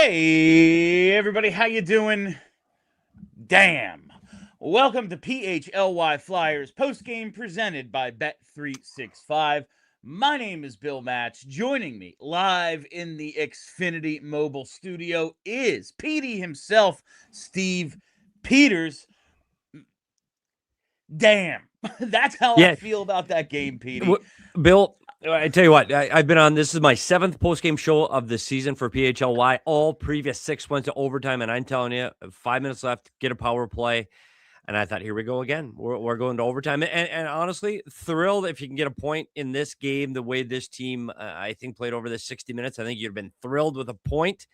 Hey everybody, how you doing? Damn. Welcome to PHLY Flyers postgame presented by Bet365. My name is Bill Match. Joining me live in the Xfinity Mobile studio is Petey himself, Steve Peters. Damn. That's how I Yeah, feel about that game, Petey. Bill, I tell you what, I've been on. This is my 7th post-game show of the season for PHLY. All previous 6 went to overtime, and I'm telling you, 5 minutes left, get a power play. And I thought, here we go again. We're going to overtime. And honestly, thrilled if you can get a point in this game the way this team, I think, played over the 60 minutes. I think you'd have been thrilled with a point,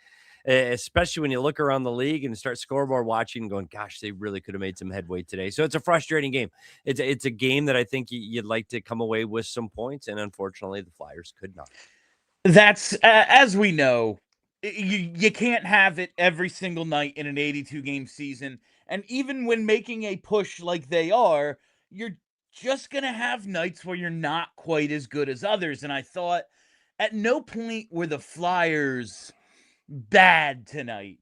especially when you look around the league and start scoreboard watching and going, gosh, they really could have made some headway today. So it's a frustrating game. It's a game that I think you'd like to come away with some points, and unfortunately, the Flyers could not. That's, as we know, you can't have it every single night in an 82-game season. And even when making a push like they are, you're just going to have nights where you're not quite as good as others. And I thought at no point were the Flyers bad tonight,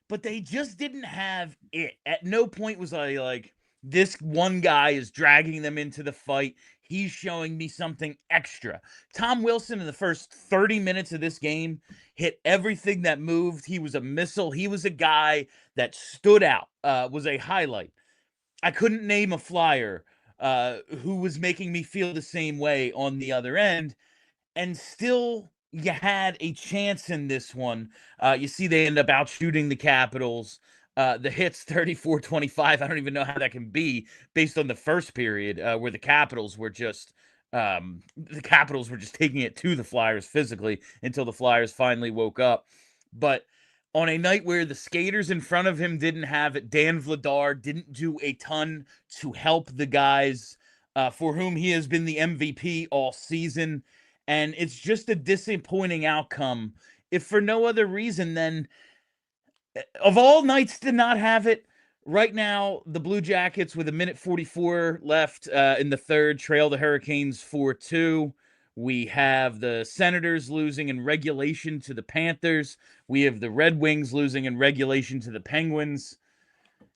but they just didn't have it. At no point was I like, this one guy is dragging them into the fight. He's showing me something extra. Tom Wilson in the first 30 minutes of this game hit everything that moved. He was a missile. He was a guy that stood out, was a highlight. I couldn't name a Flyer who was making me feel the same way on the other end. And still, you had a chance in this one. You see they end up out shooting the Capitals. The hits 34-25. I don't even know how that can be based on the first period where the Capitals were just taking it to the Flyers physically until the Flyers finally woke up. But on a night where the skaters in front of him didn't have it, Dan Vladar didn't do a ton to help the guys for whom he has been the MVP all season. And it's just a disappointing outcome, if for no other reason than of all nights to not have it. Right now, the Blue Jackets with 1:44 left in the third trail the Hurricanes 4-2. We have the Senators losing in regulation to the Panthers. We have the Red Wings losing in regulation to the Penguins.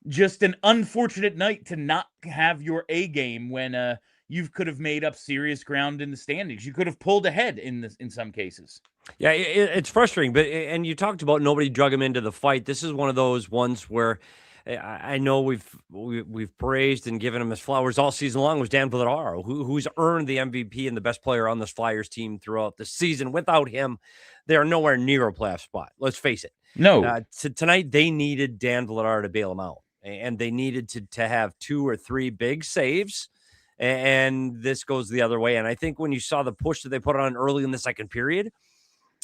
Just an unfortunate night to not have your A game when you could have made up serious ground in the standings. You could have pulled ahead in some cases. Yeah, it's frustrating. But and you talked about nobody drug him into the fight. This is one of those ones where I know we've praised and given him his flowers all season long. Was Dan Vladar, who's earned the MVP and the best player on this Flyers team throughout the season. Without him, they are nowhere near a playoff spot. Let's face it. No. Tonight they needed Dan Vladar to bail them out, and they needed to have 2 or 3 big saves. And this goes the other way. And I think when you saw the push that they put on early in the second period,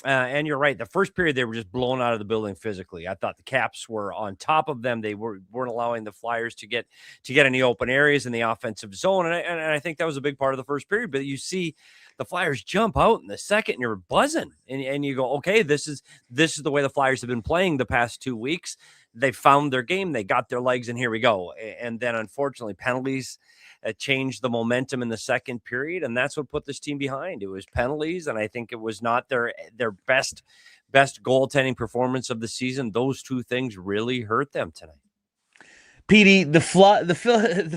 and you're right, the first period they were just blown out of the building physically. I thought the Caps were on top of them. They weren't allowing the Flyers to get any open areas in the offensive zone, and I think that was a big part of the first period. But you see the Flyers jump out in the second, and you're buzzing, and you go, okay, this is the way the Flyers have been playing the past 2 weeks. They found their game, they got their legs, and here we go. And then unfortunately, penalties changed the momentum in the second period, and that's what put this team behind. It was penalties, and I think it was not their best goaltending performance of the season. Those 2 things really hurt them tonight. Petey, the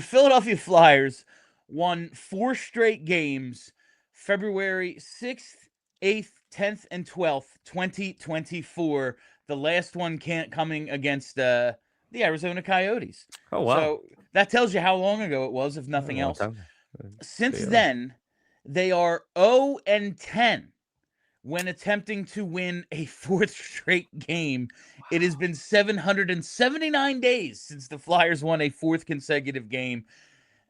Philadelphia Flyers won 4 straight games, February 6th, 8th, 10th, and 12th, 2024. The last one coming against the Arizona Coyotes. Oh, wow. So that tells you how long ago it was, if nothing else. Since then, they are 0-10 when attempting to win a 4th straight game. Wow. It has been 779 days since the Flyers won a 4th consecutive game.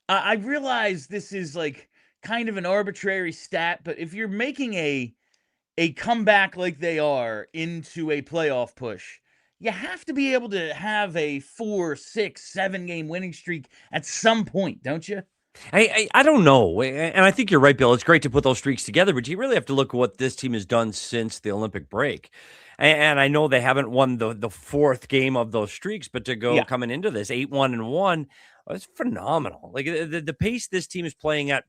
I realize this is like kind of an arbitrary stat, but if you're making a comeback like they are into a playoff push, you have to be able to have a 4, 6, 7 game winning streak at some point, don't you? I don't know. And I think you're right, Bill. It's great to put those streaks together, but you really have to look at what this team has done since the Olympic break. And I know they haven't won the 4th game of those streaks, but to go coming into this 8-1-1, it's phenomenal. Like the pace this team is playing at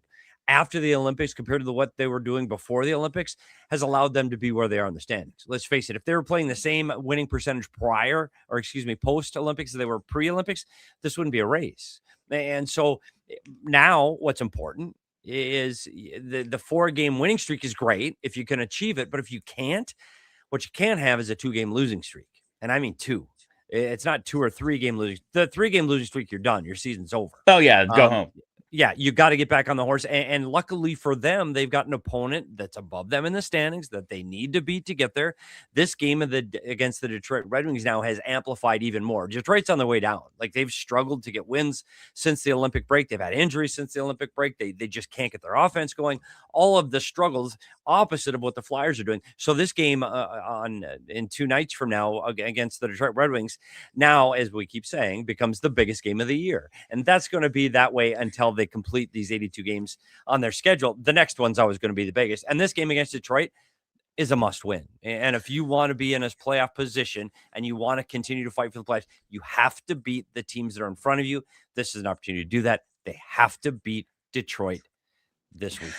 after the Olympics compared to what they were doing before the Olympics has allowed them to be where they are in the standings. Let's face it, if they were playing the same winning percentage post Olympics as they were pre Olympics, this wouldn't be a race. And so now what's important is the 4-game winning streak is great if you can achieve it. But if you can't, what you can't have is a 2-game losing streak. And I mean 2. It's not 2 or 3-game losing. The 3-game losing streak, you're done. Your season's over. Oh, yeah. Go home. Yeah, you got to get back on the horse. And luckily for them, they've got an opponent that's above them in the standings that they need to beat to get there. This game against the Detroit Red Wings now has amplified even more. Detroit's on their way down. Like, they've struggled to get wins since the Olympic break. They've had injuries since the Olympic break. They just can't get their offense going. All of the struggles opposite of what the Flyers are doing. So this game in 2 nights from now against the Detroit Red Wings now, as we keep saying, becomes the biggest game of the year. And that's going to be that way until they complete these 82 games on their schedule. The next one's always going to be the biggest. And this game against Detroit is a must win. And if you want to be in a playoff position and you want to continue to fight for the playoffs, you have to beat the teams that are in front of you. This is an opportunity to do that. They have to beat Detroit this week.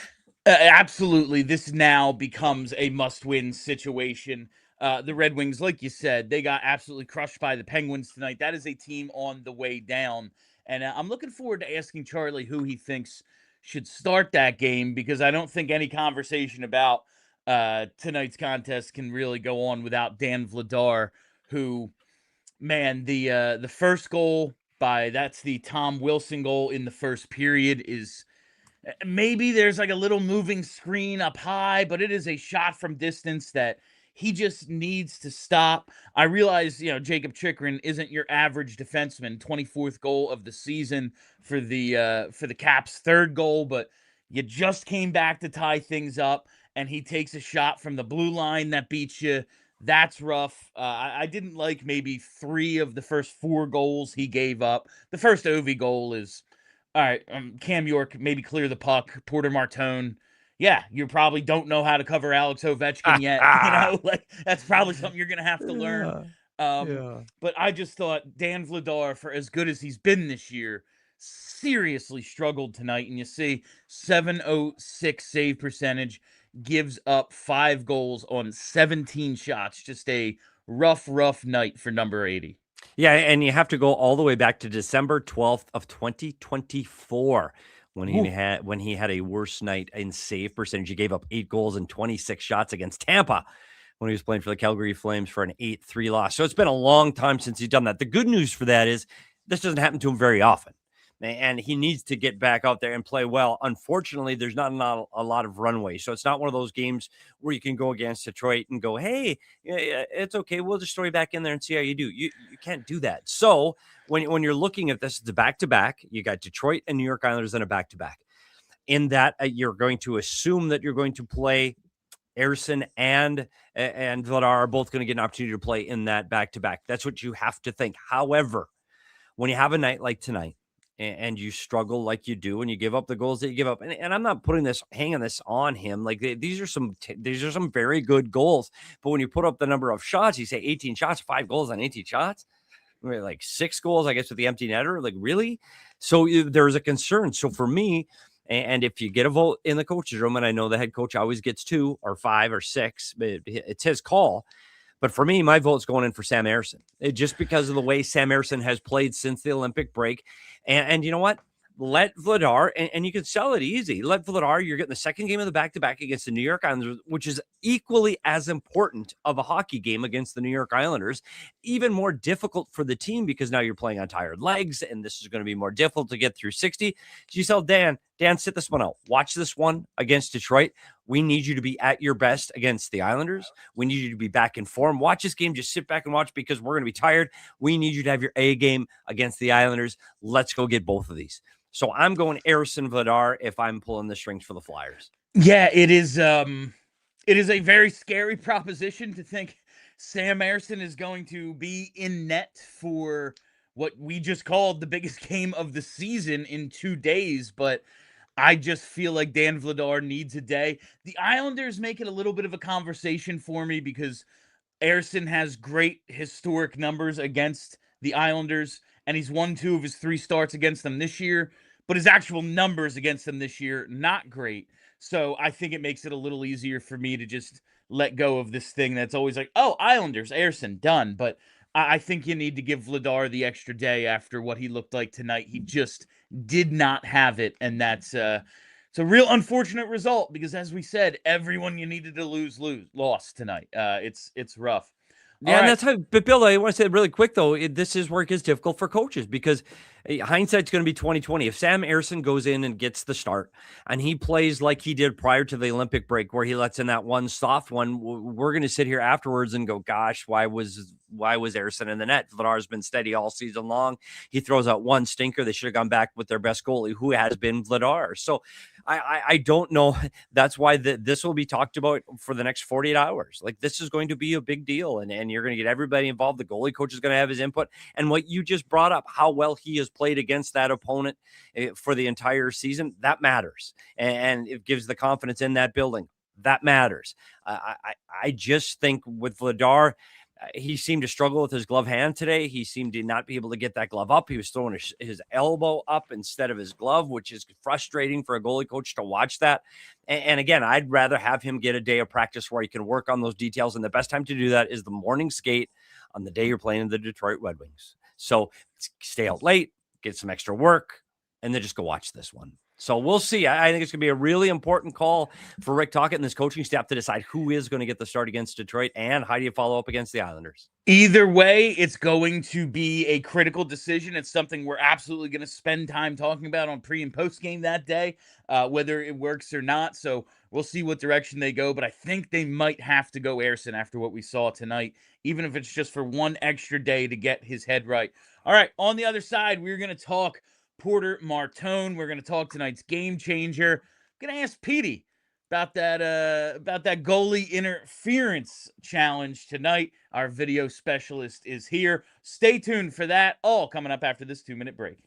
Absolutely. This now becomes a must-win situation. The Red Wings, like you said, they got absolutely crushed by the Penguins tonight. That is a team on the way down. And I'm looking forward to asking Charlie who he thinks should start that game, because I don't think any conversation about tonight's contest can really go on without Dan Vladar, who, man, the first goal that's the Tom Wilson goal in the first period is... Maybe there's like a little moving screen up high, but it is a shot from distance that he just needs to stop. I realize, Jacob Chikrin isn't your average defenseman. 24th goal of the season for the Caps' 3rd goal, but you just came back to tie things up, and he takes a shot from the blue line that beats you. That's rough. I didn't like maybe 3 of the first 4 goals he gave up. The first Ovi goal is... All right, Cam York, maybe clear the puck. Porter Martone, yeah, you probably don't know how to cover Alex Ovechkin yet. Like, that's probably something you're going to have to learn. But I just thought Dan Vladar, for as good as he's been this year, seriously struggled tonight. And you see 706 save percentage, gives up 5 goals on 17 shots. Just a rough night for number 80. Yeah, and you have to go all the way back to December 12th of 2024 when he had a worse night in save percentage. He gave up 8 goals and 26 shots against Tampa when he was playing for the Calgary Flames for an 8-3 loss. So it's been a long time since he's done that. The good news for that is this doesn't happen to him very often, and he needs to get back out there and play well. Unfortunately, there's not a lot of runway. So it's not one of those games where you can go against Detroit and go, hey, it's okay, we'll just throw you back in there and see how you do. You can't do that. So when you're looking at this, it's a back-to-back. You got Detroit and New York Islanders in a back-to-back. In that, you're going to assume that you're going to play Ersson and Vladar are both going to get an opportunity to play in that back-to-back. That's what you have to think. However, when you have a night like tonight, and you struggle like you do, and you give up the goals that you give up. And I'm not hanging this on him. Like, these are some very good goals. But when you put up the number of shots, you say 18 shots, 5 goals on 18 shots, like 6 goals, I guess, with the empty netter. Like, really? So there's a concern. So for me, and if you get a vote in the coach's room, and I know the head coach always gets 2 or 5 or 6, but it's his call. But for me, my vote's going in for Sam Ersson, just because of the way Sam Ersson has played since the Olympic break. And you know what? Let Vladar, and you can sell it easy. Let Vladar, you're getting the second game of the back-to-back against the New York Islanders, which is equally as important of a hockey game against the New York Islanders. Even more difficult for the team because now you're playing on tired legs, and this is going to be more difficult to get through 60. So you tell Dan, sit this one out. Watch this one against Detroit. We need you to be at your best against the Islanders. We need you to be back in form. Watch this game. Just sit back and watch because we're going to be tired. We need you to have your A game against the Islanders. Let's go get both of these. So I'm going Ersson Vladar if I'm pulling the strings for the Flyers. Yeah, it is a very scary proposition to think Sam Ersson is going to be in net for what we just called the biggest game of the season in 2 days, but I just feel like Dan Vladar needs a day. The Islanders make it a little bit of a conversation for me because Ersson has great historic numbers against the Islanders, and he's won 2 of his 3 starts against them this year. but his actual numbers against them this year, not great. So I think it makes it a little easier for me to just let go of this thing that's always like, oh, Islanders, Ersson, done. But I think you need to give Vladar the extra day after what he looked like tonight. He just did not have it, and that's it's a real unfortunate result because, as we said, everyone you needed to lost tonight. It's rough. Yeah, and that's how. But Bill, I want to say really quick though, this is where it gets difficult for coaches because hindsight's going to be 2020. If Sam Ersson goes in and gets the start, and he plays like he did prior to the Olympic break, where he lets in that one soft one, we're going to sit here afterwards and go, "Gosh, why was Ersson in the net?" Vladar's been steady all season long. He throws out one stinker. They should have gone back with their best goalie, who has been Vladar. So I don't know. That's why this will be talked about for the next 48 hours. Like, this is going to be a big deal, and you're going to get everybody involved. The goalie coach is going to have his input. And what you just brought up, how well he has played against that opponent for the entire season, that matters. And it gives the confidence in that building. That matters. I just think with Vladar, he seemed to struggle with his glove hand today. He seemed to not be able to get that glove up. He was throwing his elbow up instead of his glove, which is frustrating for a goalie coach to watch that. And again, I'd rather have him get a day of practice where he can work on those details. And the best time to do that is the morning skate on the day you're playing the Detroit Red Wings. So stay out late, get some extra work, and then just go watch this one. So we'll see. I think it's going to be a really important call for Rick Tocchet and this coaching staff to decide who is going to get the start against Detroit and how do you follow up against the Islanders. Either way, it's going to be a critical decision. It's something we're absolutely going to spend time talking about on pre and post game that day, whether it works or not. So we'll see what direction they go. But I think they might have to go Ersson after what we saw tonight, even if it's just for one extra day to get his head right. All right, on the other side, we're going to talk Porter Martone. We're going to talk tonight's game changer. I'm going to ask Petey about that goalie interference challenge tonight. Our video specialist is here. Stay tuned for that. All coming up after this 2-minute break.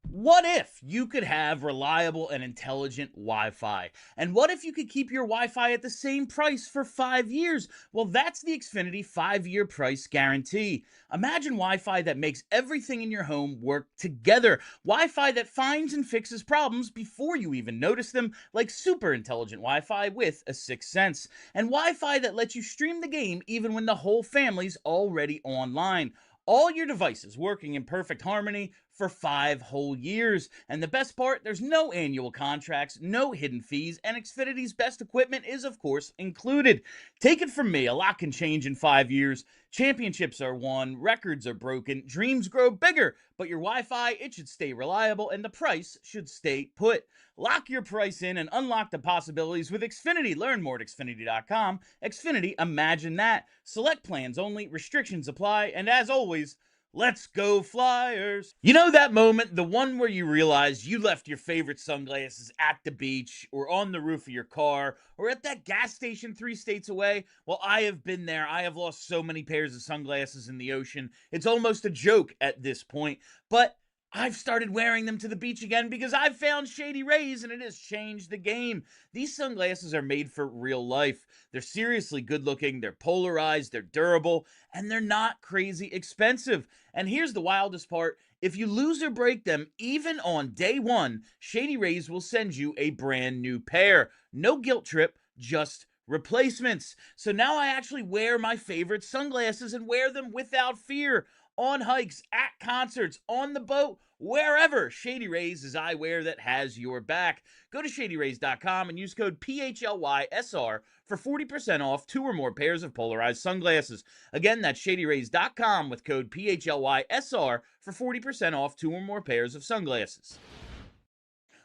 What if you could have reliable and intelligent Wi-Fi? And what if you could keep your Wi-Fi at the same price for 5 years? Well, that's the Xfinity 5-year price guarantee. Imagine Wi-Fi that makes everything in your home work together. Wi-Fi that finds and fixes problems before you even notice them, like super intelligent Wi-Fi with a sixth sense. And Wi-Fi that lets you stream the game even when the whole family's already online. All your devices working in perfect harmony for 5 whole years. And the best part, there's no annual contracts, no hidden fees, and Xfinity's best equipment is, of course, included. Take it from me, a lot can change in 5 years. Championships are won, records are broken, dreams grow bigger, but your Wi-Fi, it should stay reliable, and the price should stay put. Lock your price in and unlock the possibilities with Xfinity. Learn more at Xfinity.com. Xfinity, imagine that. Select plans only, restrictions apply, and as always, let's go Flyers. You know that moment, the one where you realize you left your favorite sunglasses at the beach or on the roof of your car or at that gas station 3 states away? Well, I have been there. I have lost so many pairs of sunglasses in the ocean. It's almost a joke at this point, but I've started wearing them to the beach again because I've found Shady Rays and it has changed the game. These sunglasses are made for real life. They're seriously good looking, they're polarized, they're durable, and they're not crazy expensive. And here's the wildest part. If you lose or break them, even on day one, Shady Rays will send you a brand new pair. No guilt trip, just replacements. So now I actually wear my favorite sunglasses and wear them without fear. On hikes, at concerts, on the boat, wherever. Shady Rays is eyewear that has your back. Go to shadyrays.com and use code PHLYSR for 40% off 2 or more pairs of polarized sunglasses. Again, that's shadyrays.com with code PHLYSR for 40% off 2 or more pairs of sunglasses.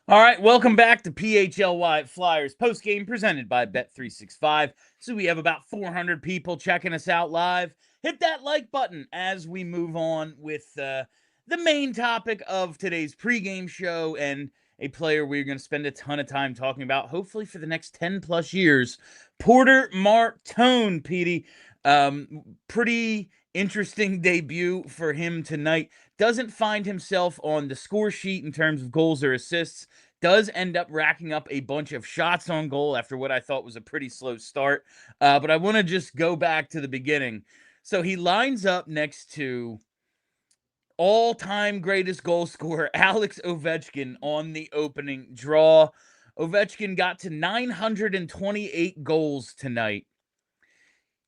All right, welcome back to PHLY Flyers postgame presented by Bet365. So we have about 400 people checking us out live. Hit that like button as we move on with the main topic of today's pregame show and a player we're going to spend a ton of time talking about, hopefully for the next 10 plus years, Porter Martone, Petey. Pretty interesting debut for him tonight. Doesn't find himself on the score sheet in terms of goals or assists. Does end up racking up a bunch of shots on goal after what I thought was a pretty slow start. But I want to just go back to the beginning. So he lines up next to all-time greatest goal scorer, Alex Ovechkin, on the opening draw. Ovechkin got to 928 goals tonight.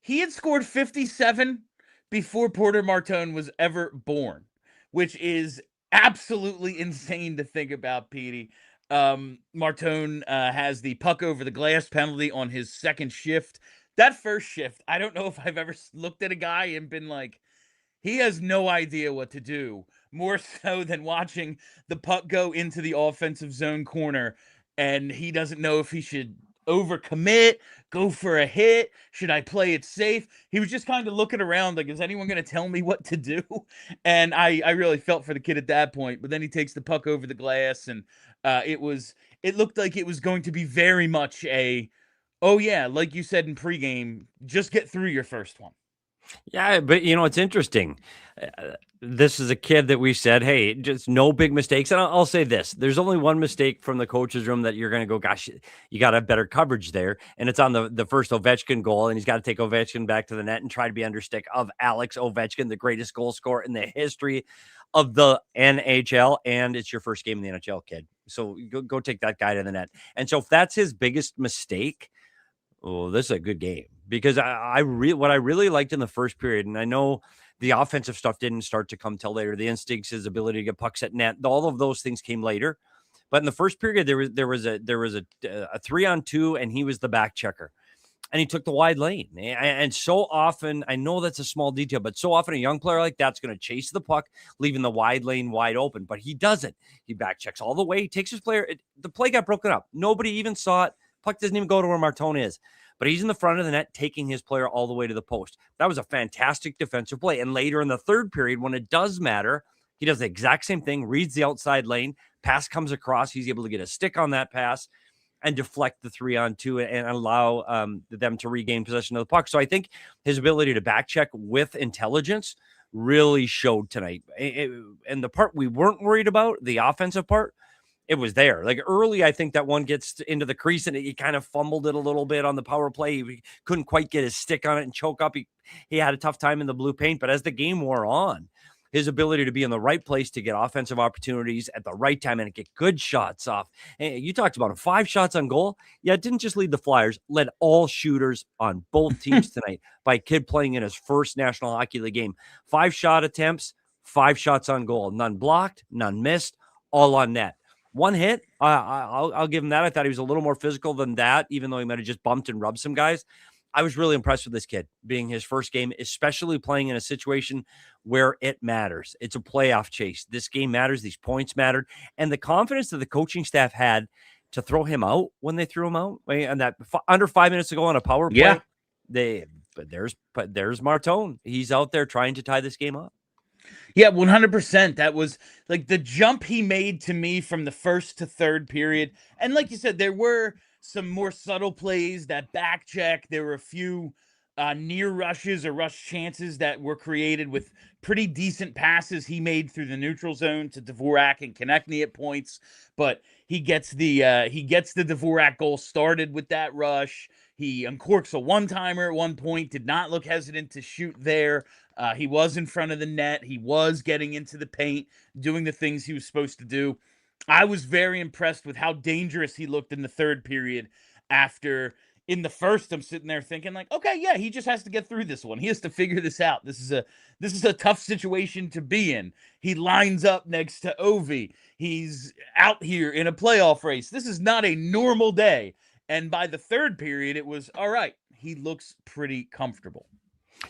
He had scored 57 before Porter Martone was ever born, which is absolutely insane to think about, Petey. Martone has the puck over the glass penalty on his second shift. That first shift, I don't know if I've ever looked at a guy and been like, he has no idea what to do, more so than watching the puck go into the offensive zone corner, and he doesn't know if he should overcommit, go for a hit, should I play it safe? He was just kind of looking around like, is anyone going to tell me what to do? And I really felt for the kid at that point, but then he takes the puck over the glass, and it looked like it was going to be very much oh yeah, like you said in pregame, just get through your first one. Yeah, but it's interesting. This is a kid that we said, hey, just no big mistakes. And I'll say this: there's only one mistake from the coach's room that you're going to go, gosh, you got to have better coverage there, and it's on the first Ovechkin goal, and he's got to take Ovechkin back to the net and try to be understick of Alex Ovechkin, the greatest goal scorer in the history of the NHL, and it's your first game in the NHL, kid. So go take that guy to the net. And so if that's his biggest mistake, oh, this is a good game, because what I really liked in the first period, and I know the offensive stuff didn't start to come till later. The instincts, his ability to get pucks at net, all of those things came later. But in the first period, there was a 3-on-2, and he was the back checker, and he took the wide lane. And so often, I know that's a small detail, but so often a young player like that's going to chase the puck, leaving the wide lane wide open. But he doesn't. He back checks all the way. He takes his player. The play got broken up. Nobody even saw it. Puck doesn't even go to where Martone is, but he's in the front of the net, taking his player all the way to the post. That was a fantastic defensive play. And later in the third period, when it does matter, he does the exact same thing, reads the outside lane, pass comes across. He's able to get a stick on that pass and deflect the 3-on-2 and allow them to regain possession of the puck. So I think his ability to back check with intelligence really showed tonight. And the part we weren't worried about, the offensive part, it was there. Like early, I think that one gets into the crease and he kind of fumbled it a little bit on the power play. He couldn't quite get his stick on it and choke up. He had a tough time in the blue paint, but as the game wore on, his ability to be in the right place to get offensive opportunities at the right time and get good shots off. Hey, you talked about 5 shots on goal. Yeah, it didn't just lead the Flyers, led all shooters on both teams tonight by a kid playing in his first National Hockey League game. 5 shot attempts, 5 shots on goal. None blocked, none missed, all on net. One hit, I'll give him that. I thought he was a little more physical than that, even though he might have just bumped and rubbed some guys. I was really impressed with this kid being his first game, especially playing in a situation where it matters. It's a playoff chase. This game matters. These points mattered. And the confidence that the coaching staff had to throw him out when they threw him out, and that under 5 minutes to go on a power play, there's Martone. He's out there trying to tie this game up. Yeah, 100%. That was like the jump he made to me from the first to third period. And like you said, there were some more subtle plays, that back check. There were a few near rushes or rush chances that were created with pretty decent passes he made through the neutral zone to Dvorak and Konecny at points. But he gets the Dvorak goal started with that rush. He uncorks a one-timer at one point, did not look hesitant to shoot there. He was in front of the net. He was getting into the paint, doing the things he was supposed to do. I was very impressed with how dangerous he looked in the third period after in the first. I'm sitting there thinking like, okay, yeah, he just has to get through this one. He has to figure this out. This is a tough situation to be in. He lines up next to Ovi. He's out here in a playoff race. This is not a normal day. And by the third period, it was all right. He looks pretty comfortable.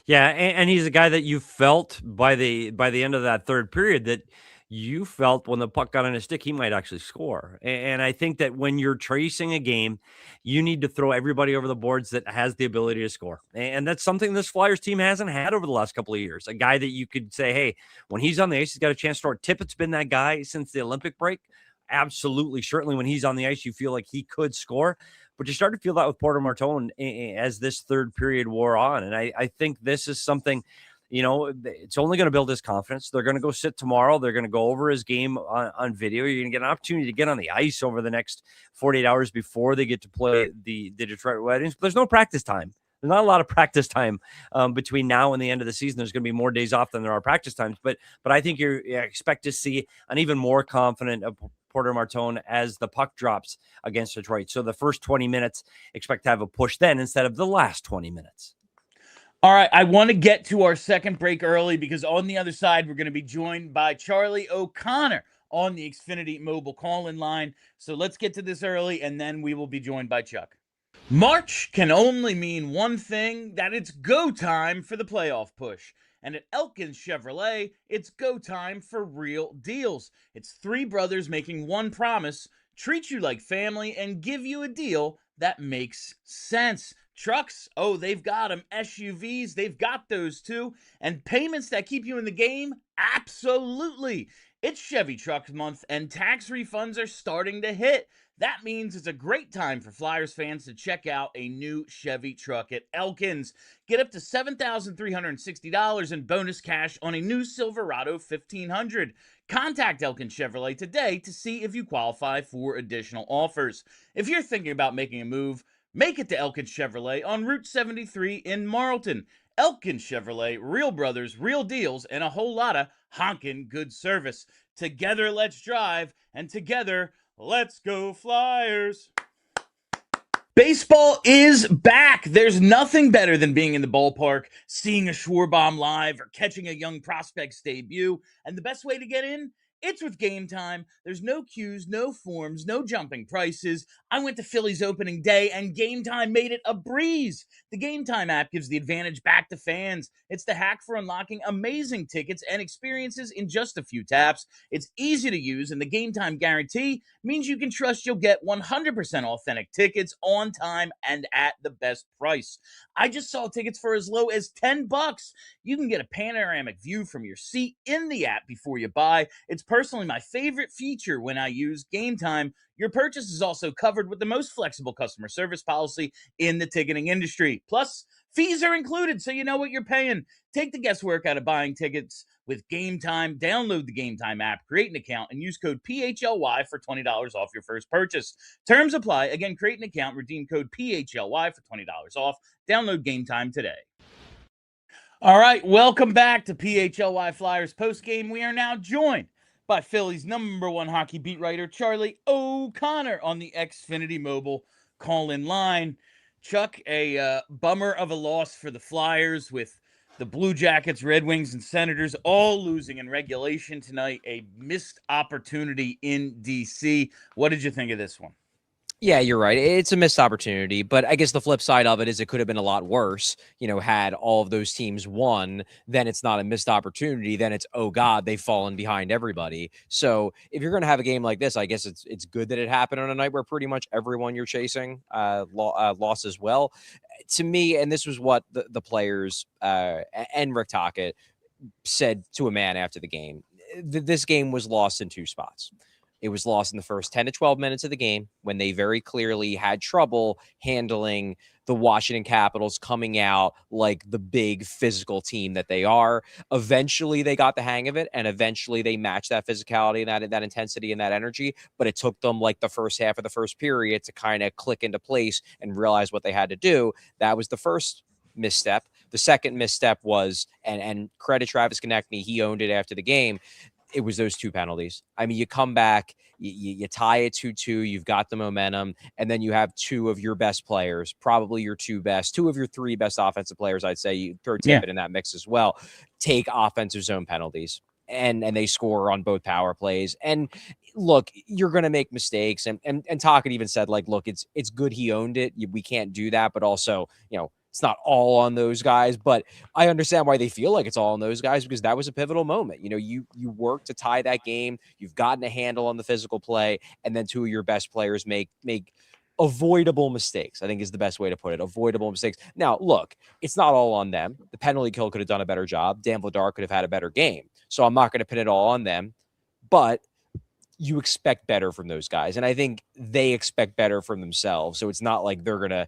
Yeah, and he's a guy that you felt by the end of that third period that you felt when the puck got on his stick, he might actually score. And I think that when you're tracing a game, you need to throw everybody over the boards that has the ability to score. And that's something this Flyers team hasn't had over the last couple of years. A guy that you could say, hey, when he's on the ice, he's got a chance to score. Tippett's been that guy since the Olympic break. Absolutely. Certainly when he's on the ice, you feel like he could score. But you start to feel that with Porter Martone as this third period wore on. And I think this is something, it's only going to build his confidence. They're going to go sit tomorrow. They're going to go over his game on video. You're going to get an opportunity to get on the ice over the next 48 hours before they get to play the Detroit Red Wings. But there's no practice time. There's not a lot of practice time between now and the end of the season. There's going to be more days off than there are practice times, but I think you expect to see an even more confident Porter Martone as the puck drops against Detroit. So the first 20 minutes, expect to have a push then instead of the last 20 minutes. All right, I want to get to our second break early because on the other side, we're going to be joined by Charlie O'Connor on the Xfinity mobile call-in line. So let's get to this early, and then we will be joined by Chuck. March can only mean one thing, that it's go time for the playoff push. And at Elkins Chevrolet, it's go time for real deals. It's three brothers making one promise: treat you like family and give you a deal that makes sense. Trucks, oh, they've got them. SUVs, they've got those too. And payments that keep you in the game, absolutely. It's Chevy Truck Month, and tax refunds are starting to hit. That means it's a great time for Flyers fans to check out a new Chevy truck at Elkins. Get up to $7,360 in bonus cash on a new Silverado 1500. Contact Elkins Chevrolet today to see if you qualify for additional offers. If you're thinking about making a move, make it to Elkins Chevrolet on Route 73 in Marlton. Elkins Chevrolet, real brothers, real deals, and a whole lot of honkin' good service. Together, let's drive, and together, let's go Flyers. Baseball is back. There's nothing better than being in the ballpark, seeing a Schwarbaum live, or catching a young prospect's debut. And the best way to get in? It's with Game Time. There's no queues, no forms, no jumping prices. I went to Phillies opening day, and Game Time made it a breeze. The Game Time app gives the advantage back to fans. It's the hack for unlocking amazing tickets and experiences in just a few taps. It's easy to use, and the Game Time guarantee means you can trust you'll get 100% authentic tickets on time and at the best price. I just saw tickets for as low as $10. You can get a panoramic view from your seat in the app before you buy. It's personally my favorite feature when I use Game Time. Your purchase is also covered with the most flexible customer service policy in the ticketing industry. Plus, fees are included, so you know what you're paying. Take the guesswork out of buying tickets with Game Time. Download the Game Time app, create an account, and use code PHLY for $20 off your first purchase. Terms apply. Again, create an account, redeem code PHLY for $20 off. Download Game Time today. All right, welcome back to PHLY Flyers postgame. We are now joined by Philly's #1 hockey beat writer, Charlie O'Connor, on the Xfinity mobile call-in line. Chuck, a bummer of a loss for the Flyers, with the Blue Jackets, Red Wings, and Senators all losing in regulation tonight. A missed opportunity in D.C. What did you think of this one? Yeah, you're right. It's a missed opportunity, but I guess the flip side of it is it could have been a lot worse. Had all of those teams won, then it's not a missed opportunity. Then it's, oh God, they've fallen behind everybody. So if you're going to have a game like this, I guess it's good that it happened on a night where pretty much everyone you're chasing lost as well. To me, and this was what the players and Rick Tocchet said to a man after the game, this game was lost in two spots. It was lost in the first 10 to 12 minutes of the game when they very clearly had trouble handling the Washington Capitals coming out like the big physical team that they are. Eventually, they got the hang of it, and eventually they matched that physicality and that intensity and that energy. But it took them like the first half of the first period to kind of click into place and realize what they had to do. That was the first misstep. The second misstep was, and credit Travis Konecny, he owned it after the game. It was those two penalties. I mean, you come back, you tie it 2-2, you've got the momentum, and then you have two of your best players, probably your two of your three best offensive players, I'd say, you throw Tippett in that mix as well, take offensive zone penalties. And they score on both power plays. And look, you're going to make mistakes. And Tocchet even said, like, look, it's good he owned it. We can't do that. But also, it's not all on those guys, but I understand why they feel like it's all on those guys, because that was a pivotal moment. You work to tie that game. You've gotten a handle on the physical play, and then two of your best players make avoidable mistakes, I think is the best way to put it. Avoidable mistakes. Now, look, it's not all on them. The penalty kill could have done a better job. Dan Vladar could have had a better game. So I'm not going to pin it all on them, but you expect better from those guys. And I think they expect better from themselves. So it's not like they're going to,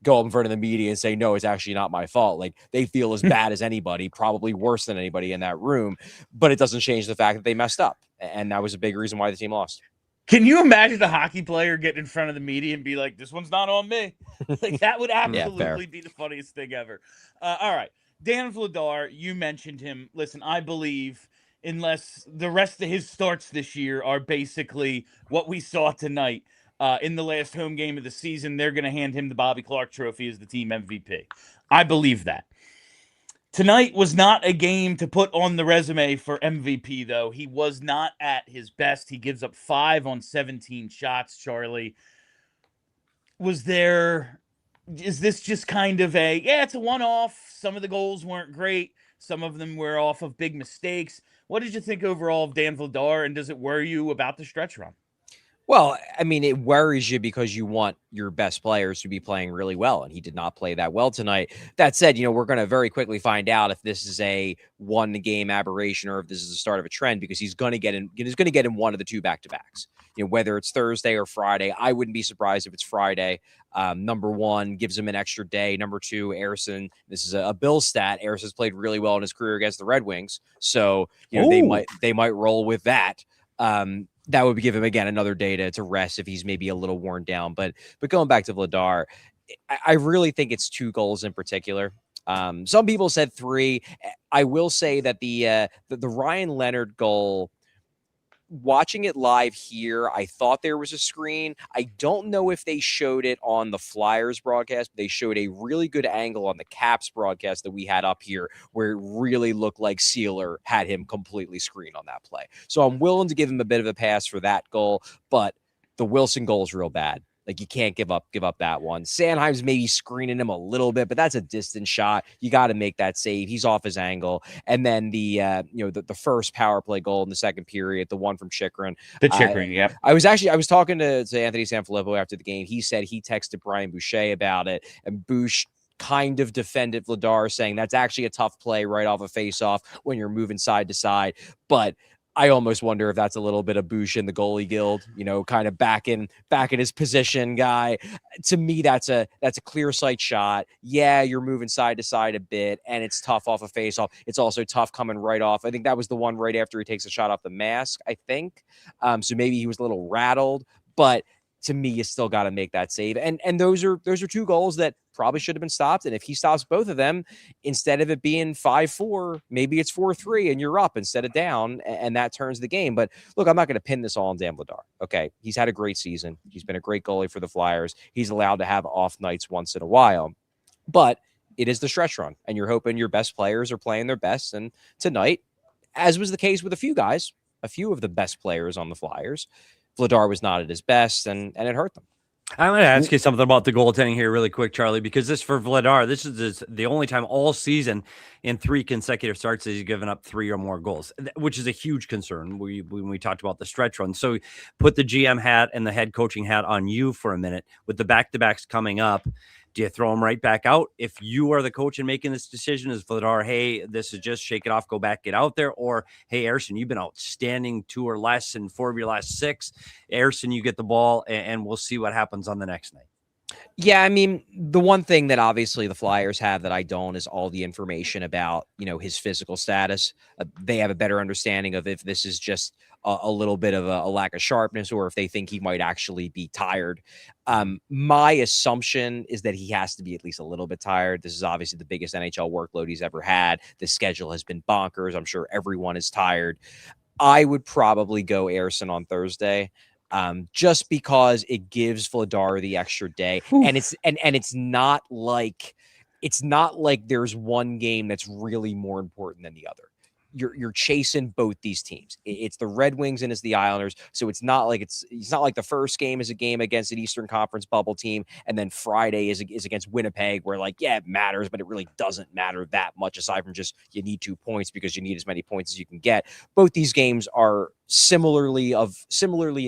go up in front of the media and say, no, it's actually not my fault. Like, they feel as bad as anybody, probably worse than anybody in that room, but it doesn't change the fact that they messed up. And that was a big reason why the team lost. Can you imagine a hockey player getting in front of the media and be like, "This one's not on me"? Like that would absolutely be the funniest thing ever. All right, Dan Vladar, you mentioned him. Listen, I believe unless the rest of his starts this year are basically what we saw tonight in the last home game of the season, they're going to hand him the Bobby Clark Trophy as the team MVP. I believe that. Tonight was not a game to put on the resume for MVP, though. He was not at his best. He gives up 5 on 17 shots, Charlie. Is this just kind of it's a one-off. Some of the goals weren't great. Some of them were off of big mistakes. What did you think overall of Dan Vladar, and does it worry you about the stretch run? Well, I mean, it worries you because you want your best players to be playing really well, and he did not play that well tonight. That said, we're going to very quickly find out if this is a one-game aberration or if this is the start of a trend, because he's going to get in one of the two back-to-backs. Whether it's Thursday or Friday, I wouldn't be surprised if it's Friday. Number one, gives him an extra day. Number two, Ersson, this is a Bill stat. Ersson's played really well in his career against the Red Wings, so they might roll with that. That would give him, again, another day to rest if he's maybe a little worn down. But going back to Vladar, I really think it's 2 goals in particular. Some people said 3. I will say that the Ryan Leonard goal, watching it live here, I thought there was a screen. I don't know if they showed it on the Flyers broadcast. They showed a really good angle on the Caps broadcast that we had up here where it really looked like Sealer had him completely screened on that play. So I'm willing to give him a bit of a pass for that goal, but the Wilson goal is real bad. Like, you can't give up that one. Sanheim's maybe screening him a little bit, but that's a distant shot. You got to make that save. He's off his angle. And then the first power play goal in the second period, the one from Chychrun. Yep. I was talking to Anthony Sanfilippo after the game. He said he texted Brian Boucher about it, and Boucher kind of defended Vladar, saying that's actually a tough play right off a face-off when you're moving side to side. But I almost wonder if that's a little bit of Boucher in the goalie guild, kind of back in his position guy. To me, that's a clear sight shot. Yeah, you're moving side to side a bit, and it's tough off a face-off. It's also tough coming right off. I think that was the one right after he takes a shot off the mask, I think. So maybe he was a little rattled, but to me, you still got to make that save. And those are 2 goals that probably should have been stopped. And if he stops both of them, instead of it being 5-4, maybe it's 4-3 and you're up instead of down, and that turns the game. But look, I'm not going to pin this all on Dan Vladar. Okay, he's had a great season. He's been a great goalie for the Flyers. He's allowed to have off nights once in a while. But it is the stretch run, and you're hoping your best players are playing their best. And tonight, as was the case with a few of the best players on the Flyers, Vladar was not at his best, and it hurt them. I'm going to ask you something about the goaltending here really quick, Charlie, because this for Vladar, this is the only time all season in 3 consecutive starts that he's given up 3 or more goals, which is a huge concern when we talked about the stretch run. So put the GM hat and the head coaching hat on you for a minute. With the back-to-backs coming up, do you throw him right back out? If you are the coach and making this decision, is Vladar, hey, this is just shake it off, go back, get out there? Or, hey, Ersson, you've been outstanding 2 or less in 4 of your last 6. Ersson, you get the ball, and we'll see what happens on the next night. Yeah, I mean, the one thing that obviously the Flyers have that I don't is all the information about, his physical status. They have a better understanding of if this is just a little bit of a lack of sharpness or if they think he might actually be tired. My assumption is that he has to be at least a little bit tired. This is obviously the biggest NHL workload he's ever had. The schedule has been bonkers. I'm sure everyone is tired. I would probably go Ersson on Thursday. Just because it gives Vladar the extra day. Oof. And it's not like there's one game that's really more important than the other. You're chasing both these teams. It's the Red Wings and it's the Islanders. So it's not like the first game is a game against an Eastern Conference bubble team, and then Friday is against Winnipeg, where it matters, but it really doesn't matter that much aside from just you need 2 points because you need as many points as you can get. Both these games are similarly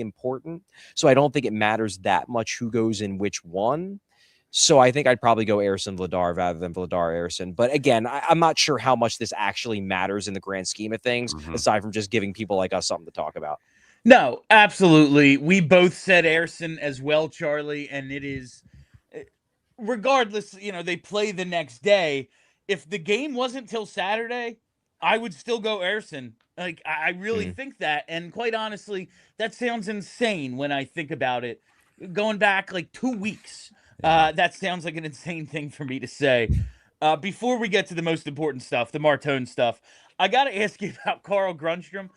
important, so I don't think it matters that much who goes in which one. So I think I'd probably go Ersson Vladar rather than Vladar Ersson. But again, I'm not sure how much this actually matters in the grand scheme of things, aside from just giving people like us something to talk about. No, absolutely. We both said Ersson as well, Charlie, and it is, regardless, they play the next day. If the game wasn't till Saturday, I would still go Ersson. Like, I really think that. And quite honestly, that sounds insane when I think about it. Going back like 2 weeks, that sounds like an insane thing for me to say. Before we get to the most important stuff, the Martone stuff, I got to ask you about Carl Grundstrom.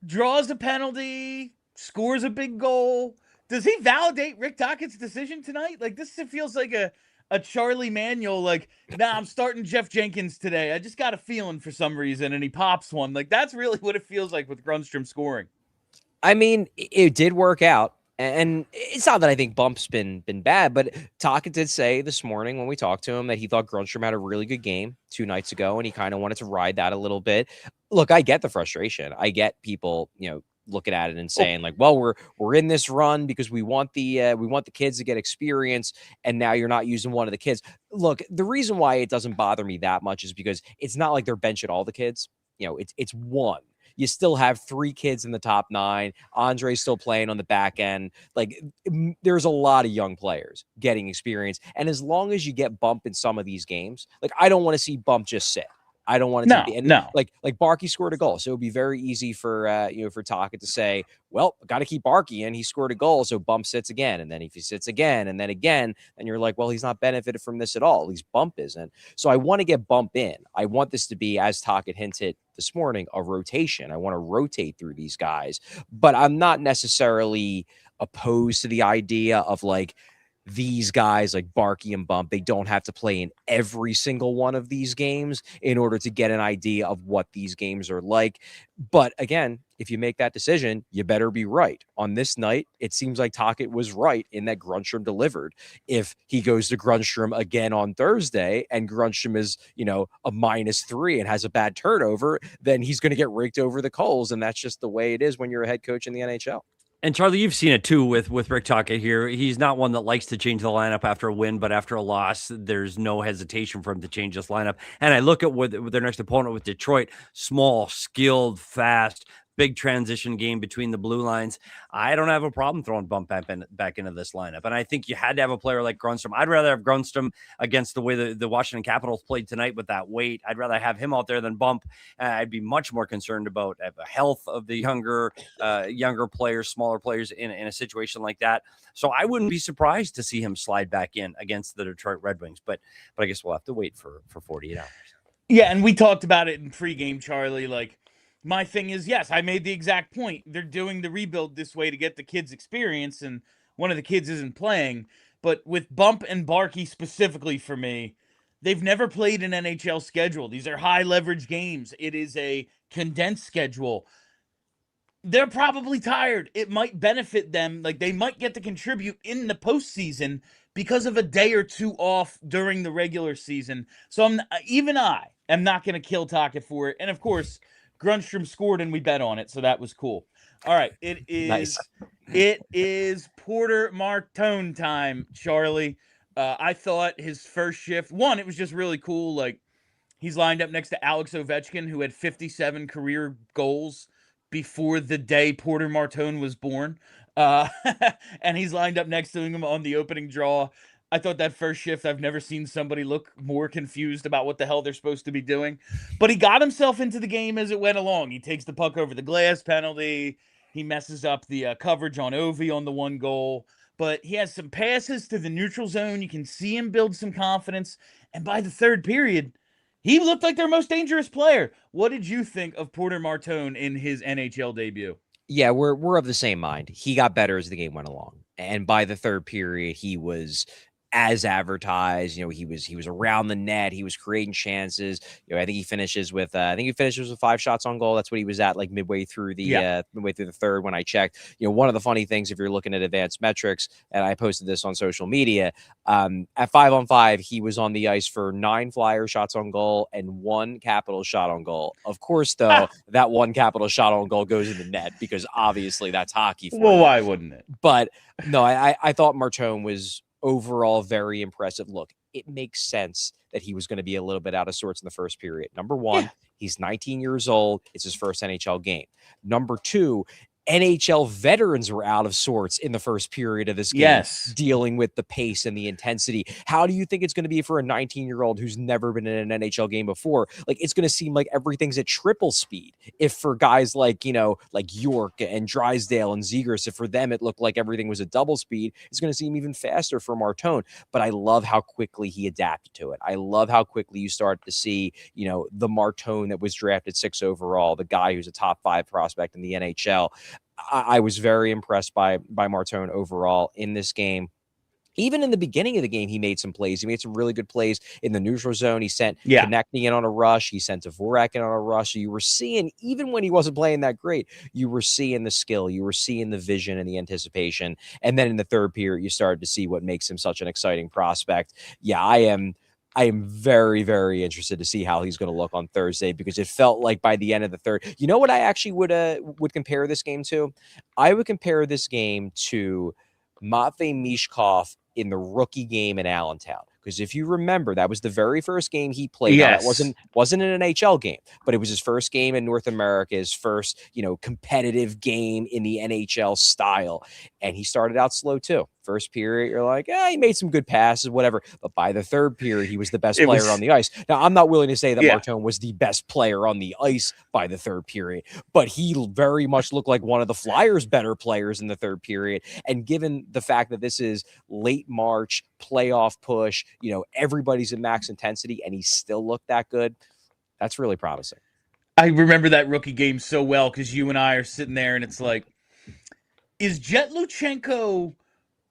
Draws a penalty, scores a big goal. Does he validate Rick Tocchet's decision tonight? Like, this feels like a Charlie manual. Like, nah, I'm starting Jeff Jenkins today. I just got a feeling for some reason, and he pops one. Like, that's really what it feels like with Grundstrom scoring. I mean, it did work out. And it's not that I think Bump's been bad, but Tocchet did say this morning when we talked to him that he thought Grundstrom had a really good game 2 nights ago, and he kind of wanted to ride that a little bit. Look, I get the frustration. I get people, looking at it and saying like, well, we're in this run because we want the kids to get experience, and now you're not using one of the kids. Look, the reason why it doesn't bother me that much is because it's not like they're benching all the kids. It's one. You still have 3 kids in the top 9. Andre's still playing on the back end. Like, there's a lot of young players getting experience. And as long as you get Bump in some of these games, like, I don't want to see Bump just sit. I don't want to No. Like Barkey scored a goal. So it would be very easy for for Tocchet to say, well, got to keep Barkey in. He scored a goal, so Bump sits again. And then if he sits again and then again, and you're like, well, he's not benefited from this at all. At least Bump isn't. So I want to get Bump in. I want this to be, as Tocchet hinted this morning, a rotation. I want to rotate through these guys. But I'm not necessarily opposed to the idea of like, these guys like Barkey and Bump, they don't have to play in every single one of these games in order to get an idea of what these games are like. But again, if you make that decision, you better be right. On this night, it seems like Tocchet was right in that Grundstrom delivered. If he goes to Grundstrom again on Thursday and Grundstrom is, a -3 and has a bad turnover, then he's going to get raked over the coals. And that's just the way it is when you're a head coach in the NHL. And Charlie, you've seen it too with Rick Tocchet here. He's not one that likes to change the lineup after a win, but after a loss, there's no hesitation for him to change this lineup. And I look at with their next opponent with Detroit, small, skilled, fast, big transition game between the blue lines. I don't have a problem throwing Bump back into this lineup. And I think you had to have a player like Grundstrom. I'd rather have Grundstrom against the way the Washington Capitals played tonight with that weight. I'd rather have him out there than Bump. I'd be much more concerned about the health of the younger players, smaller players in a situation like that. So I wouldn't be surprised to see him slide back in against the Detroit Red Wings. But I guess we'll have to wait for 48 hours. Yeah, and we talked about it in pregame, Charlie. Like, my thing is, yes, I made the exact point. They're doing the rebuild this way to get the kids experience, and one of the kids isn't playing. But with Bump and Barkey specifically for me, they've never played an NHL schedule. These are high leverage games. It is a condensed schedule. They're probably tired. It might benefit them. Like, they might get to contribute in the postseason because of a day or two off during the regular season. So I am not going to kill Tocchet for it. And of course, Grundstrom scored and we bet on it, so that was cool. All right, it is Nice. It is Porter Martone time, Charlie. I thought his first shift, it was just really cool. Like, he's lined up next to Alex Ovechkin, who had 57 career goals before the day Porter Martone was born. And he's lined up next to him on the opening draw. I thought that first shift, I've never seen somebody look more confused about what the hell they're supposed to be doing. But he got himself into the game as it went along. He takes the puck over the glass penalty. He messes up the coverage on Ovi on the one goal. But he has some passes to the neutral zone. You can see him build some confidence. And by the third period, he looked like their most dangerous player. What did you think of Porter Martone in his NHL debut? Yeah, we're of the same mind. He got better as the game went along. And by the third period, he was as advertised. He was around the net. He was creating chances. I think he finishes with 5 shots on goal. That's what he was at like midway through the third when I checked. One of the funny things, if you're looking at advanced metrics, and I posted this on social media, at 5-on-5, he was on the ice for 9 Flyer shots on goal and 1 Capital shot on goal. Of course, though, that 1 Capital shot on goal goes in the net because obviously that's hockey. Well, why wouldn't it? But no, I thought Martone was overall very impressive. Look, it makes sense that he was going to be a little bit out of sorts in the first period. Number one, he's 19 years old. It's his first NHL game. Number two, NHL veterans were out of sorts in the first period of this game, Yes. dealing with the pace and the intensity. How do you think it's going to be for a 19-year-old who's never been in an NHL game before? Like, it's going to seem like everything's at triple speed. If for guys like, like York and Drysdale and Zegras, if for them it looked like everything was at double speed, it's going to seem even faster for Martone. But I love how quickly he adapted to it. I love how quickly you start to see, the Martone that was drafted 6 overall, the guy who's a top 5 prospect in the NHL. I was very impressed by Martone overall in this game. Even in the beginning of the game, he made some plays. He made some really good plays in the neutral zone. He sent Konecny in on a rush. He sent Dvorak in on a rush. So you were seeing, even when he wasn't playing that great, you were seeing the skill. You were seeing the vision and the anticipation. And then in the third period, you started to see what makes him such an exciting prospect. Yeah, I am very, very interested to see how he's going to look on Thursday, because it felt like by the end of the third, you know what I actually would compare this game to? I would compare this game to Matvei Michkov in the rookie game in Allentown. Because if you remember, that was the very first game he played. Yes. Now, that wasn't an NHL game, but it was his first game in North America, his first, competitive game in the NHL style. And he started out slow too. First period, you're like, he made some good passes, whatever. But by the third period, he was the best player on the ice. Now, I'm not willing to say that Martone was the best player on the ice by the third period, but he very much looked like one of the Flyers' better players in the third period. And given the fact that this is late March, playoff push, everybody's in max intensity, and he still looked that good, that's really promising. I remember that rookie game so well, because you and I are sitting there, and it's like, is Jet Luchenko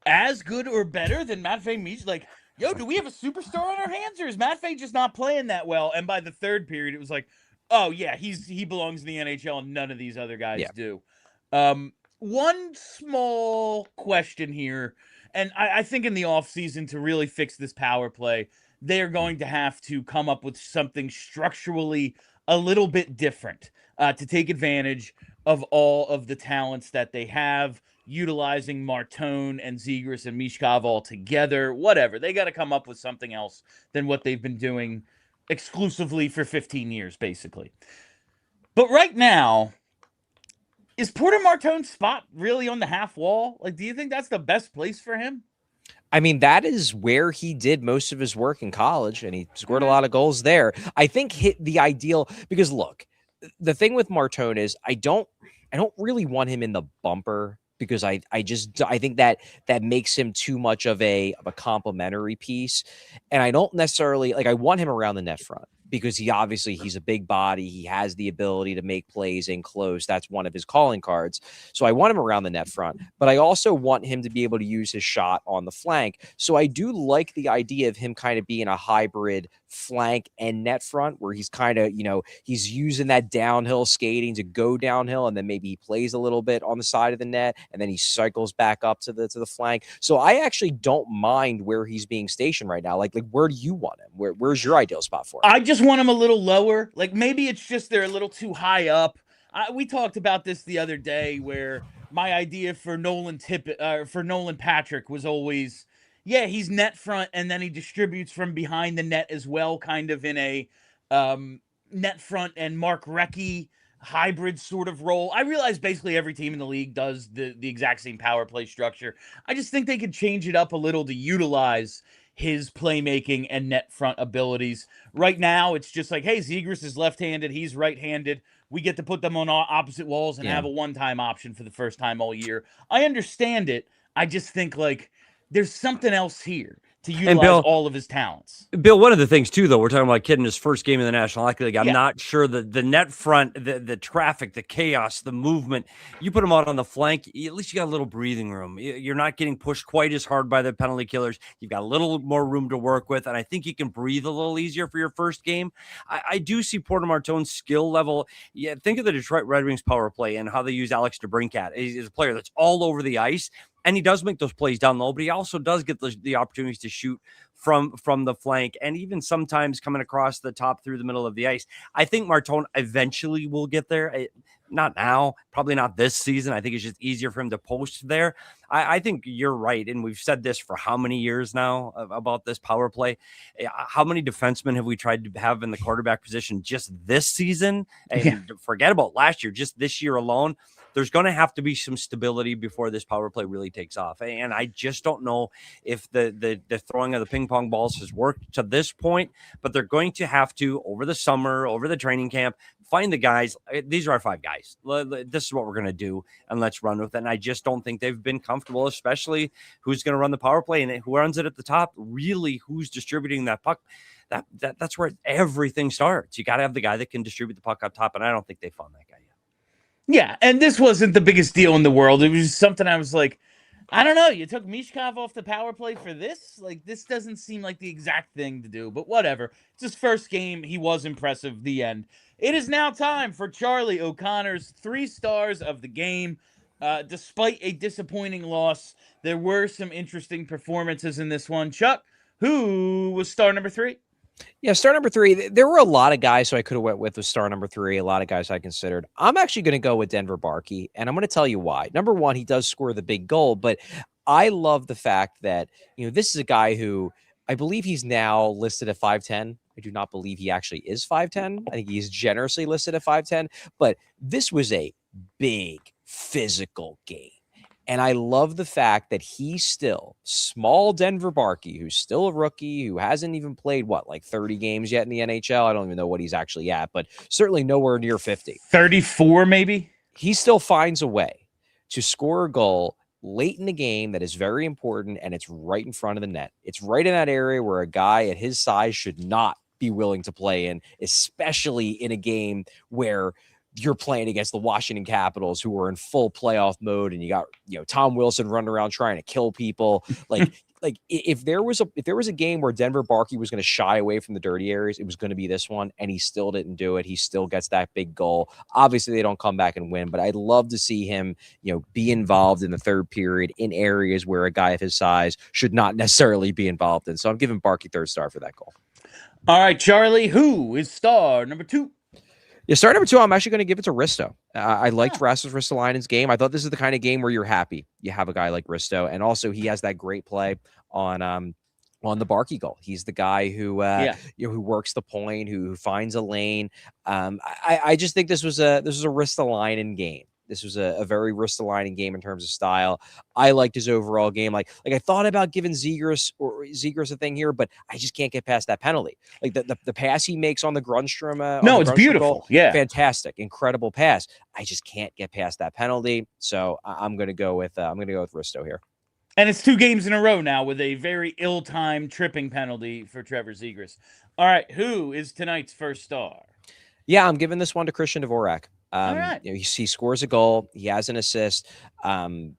as good or better than Matvei Michkov? Like, do we have a superstar on our hands, or is Matvei just not playing that well? And by the third period, it was like, oh yeah, he belongs in the NHL, and none of these other guys do. One small question here, and I think in the offseason, to really fix this power play, they are going to have to come up with something structurally a little bit different to take advantage of all of the talents that they have, utilizing Martone and Zegras and Michkov all together, whatever. They got to come up with something else than what they've been doing exclusively for 15 years, basically. But right now, is Porter Martone's spot really on the half wall? Like, do you think that's the best place for him? I mean, that is where he did most of his work in college, and he scored a lot of goals there. I think hit the ideal, because look, the thing with Martone is I don't really want him in the bumper, because I think that makes him too much of a complimentary piece. And I don't necessarily I want him around the net front, because he's a big body. He has the ability to make plays in close. That's one of his calling cards. So I want him around the net front, but I also want him to be able to use his shot on the flank. So I do like the idea of him kind of being a hybrid flank and net front, where he's kind of, he's using that downhill skating to go downhill, and then maybe he plays a little bit on the side of the net, and then he cycles back up to the flank. So I actually don't mind where he's being stationed right now. Like where do you want him? Where's your ideal spot for him? I just want him a little lower. Like, maybe it's just they're a little too high up. We talked about this the other day, where my idea for Nolan Patrick was always, he's net front, and then he distributes from behind the net as well, kind of in a net front and Mark Recchi hybrid sort of role. I realize basically every team in the league does the exact same power play structure. I just think they could change it up a little to utilize his playmaking and net front abilities. Right now, it's just like, hey, Zegras is left-handed, he's right-handed. We get to put them on opposite walls and have a one-time option for the first time all year. I understand it. I just think, there's something else here to utilize all of his talents. Bill, one of the things too, though, we're talking about kid in his first game in the National Hockey League. I'm not sure the net front, the traffic, the chaos, the movement, you put him out on the flank, at least you got a little breathing room. You're not getting pushed quite as hard by the penalty killers. You've got a little more room to work with, and I think you can breathe a little easier for your first game. I do see Porter Martone's skill level. Yeah, think of the Detroit Red Wings power play and how they use Alex DeBrincat. He's a player that's all over the ice. And he does make those plays down low, but he also does get the opportunities to shoot from the flank, and even sometimes coming across the top through the middle of the ice. I think Martone eventually will get there. Not now, probably not this season. I think it's just easier for him to post there. I think you're right, and we've said this for how many years now about this power play. How many defensemen have we tried to have in the quarterback position just this season? And forget about last year, just this year alone. there's going to have to be some stability before this power play really takes off. And I just don't know if the throwing of the ping pong balls has worked to this point, but they're going to have to, over the summer, over the training camp, find the guys. These are our 5 guys. This is what we're going to do, and let's run with it. And I just don't think they've been comfortable, especially who's going to run the power play and who runs it at the top. Really, who's distributing that puck? That's where everything starts. You got to have the guy that can distribute the puck up top, and I don't think they found that guy yet. Yeah, and this wasn't the biggest deal in the world. It was just something I was like, I don't know. You took Michkov off the power play for this? Like, this doesn't seem like the exact thing to do, but whatever. It's his first game. He was impressive. The end. It is now time for Charlie O'Connor's 3 stars of the game. Despite a disappointing loss, there were some interesting performances in this one. Chuck, who was star number 3? Yeah, star number 3. There were a lot of guys who I could have went with star number 3. A lot of guys I considered. I'm actually going to go with Denver Barkey, and I'm going to tell you why. Number 1, he does score the big goal, but I love the fact that, this is a guy who I believe he's now listed at 5'10". I do not believe he actually is 5'10". I think he's generously listed at 5'10", but this was a big physical game. And I love the fact that he's still small Denver Barkey, who's still a rookie, who hasn't even played, 30 games yet in the NHL? I don't even know what he's actually at, but certainly nowhere near 50. 34, maybe? He still finds a way to score a goal late in the game that is very important, and it's right in front of the net. It's right in that area where a guy at his size should not be willing to play in, especially in a game where you're playing against the Washington Capitals, who are in full playoff mode, and you got Tom Wilson running around trying to kill people. Like if there was a game where Denver Barkey was going to shy away from the dirty areas, it was going to be this one, and he still didn't do it. He still gets that big goal. Obviously, they don't come back and win, but I'd love to see him be involved in the third period in areas where a guy of his size should not necessarily be involved in. So I'm giving Barkey 3rd star for that goal. All right, Charlie, who is star number 2? Yeah, star number 2, I'm actually going to give it to Risto. I liked Rasmus Ristolainen's game. I thought this is the kind of game where you're happy you have a guy like Risto, and also he has that great play on the Barkey goal. He's the guy who who works the point, who finds a lane. I just think this was a Ristolainen game. This was a very Ristolainen game in terms of style. I liked his overall game. Like I thought about giving Zegras a thing here, but I just can't get past that penalty. Like the pass he makes on the Grundstrom. It's beautiful. Goal, yeah, fantastic, incredible pass. I just can't get past that penalty. So I'm going to go with Risto here. And it's 2 games in a row now with a very ill-timed tripping penalty for Trevor Zegras. All right, who is tonight's first star? Yeah, I'm giving this one to Christian Dvorak. All right. He scores a goal. He has an assist. I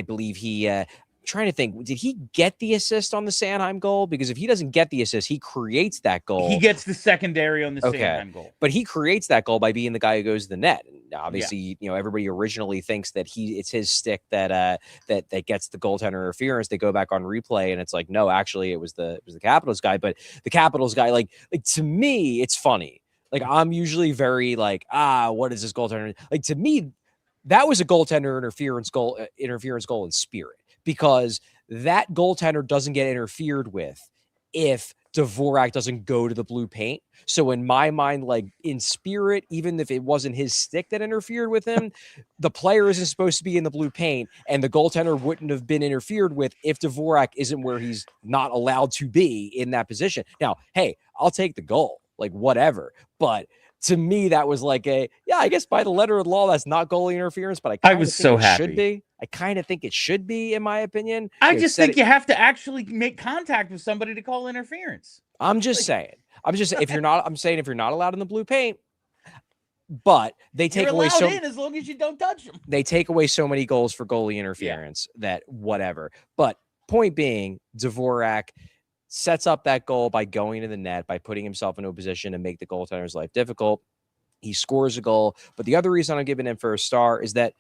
believe he. Trying to think, did he get the assist on the Sanheim goal? Because if he doesn't get the assist, he creates that goal. He gets the secondary on the Sanheim goal. But he creates that goal by being the guy who goes to the net. And obviously, everybody originally thinks that it's his stick that gets the goaltender interference. They go back on replay, and it's like, no, actually, it was the Capitals guy. But the Capitals guy, like to me, it's funny. Like, I'm usually very like, what is this goaltender? Like, to me, that was a goaltender interference goal in spirit, because that goaltender doesn't get interfered with if Dvorak doesn't go to the blue paint. So in my mind, like in spirit, even if it wasn't his stick that interfered with him, the player isn't supposed to be in the blue paint, and the goaltender wouldn't have been interfered with if Dvorak isn't where he's not allowed to be in that position. Now, hey, I'll take the goal. Like, whatever. But to me, that was like I guess by the letter of the law, that's not goalie interference, but I was so happy. Should be. I kind of think it should be, in my opinion. I just think you have to actually make contact with somebody to call interference. I'm just saying. If you're not allowed in the blue paint, but they take away as long as you don't touch them. They take away so many goals for goalie interference that whatever. But point being, Dvorak sets up that goal by going to the net, by putting himself into a position to make the goaltender's life difficult. He scores a goal. But the other reason I'm giving him for a star is that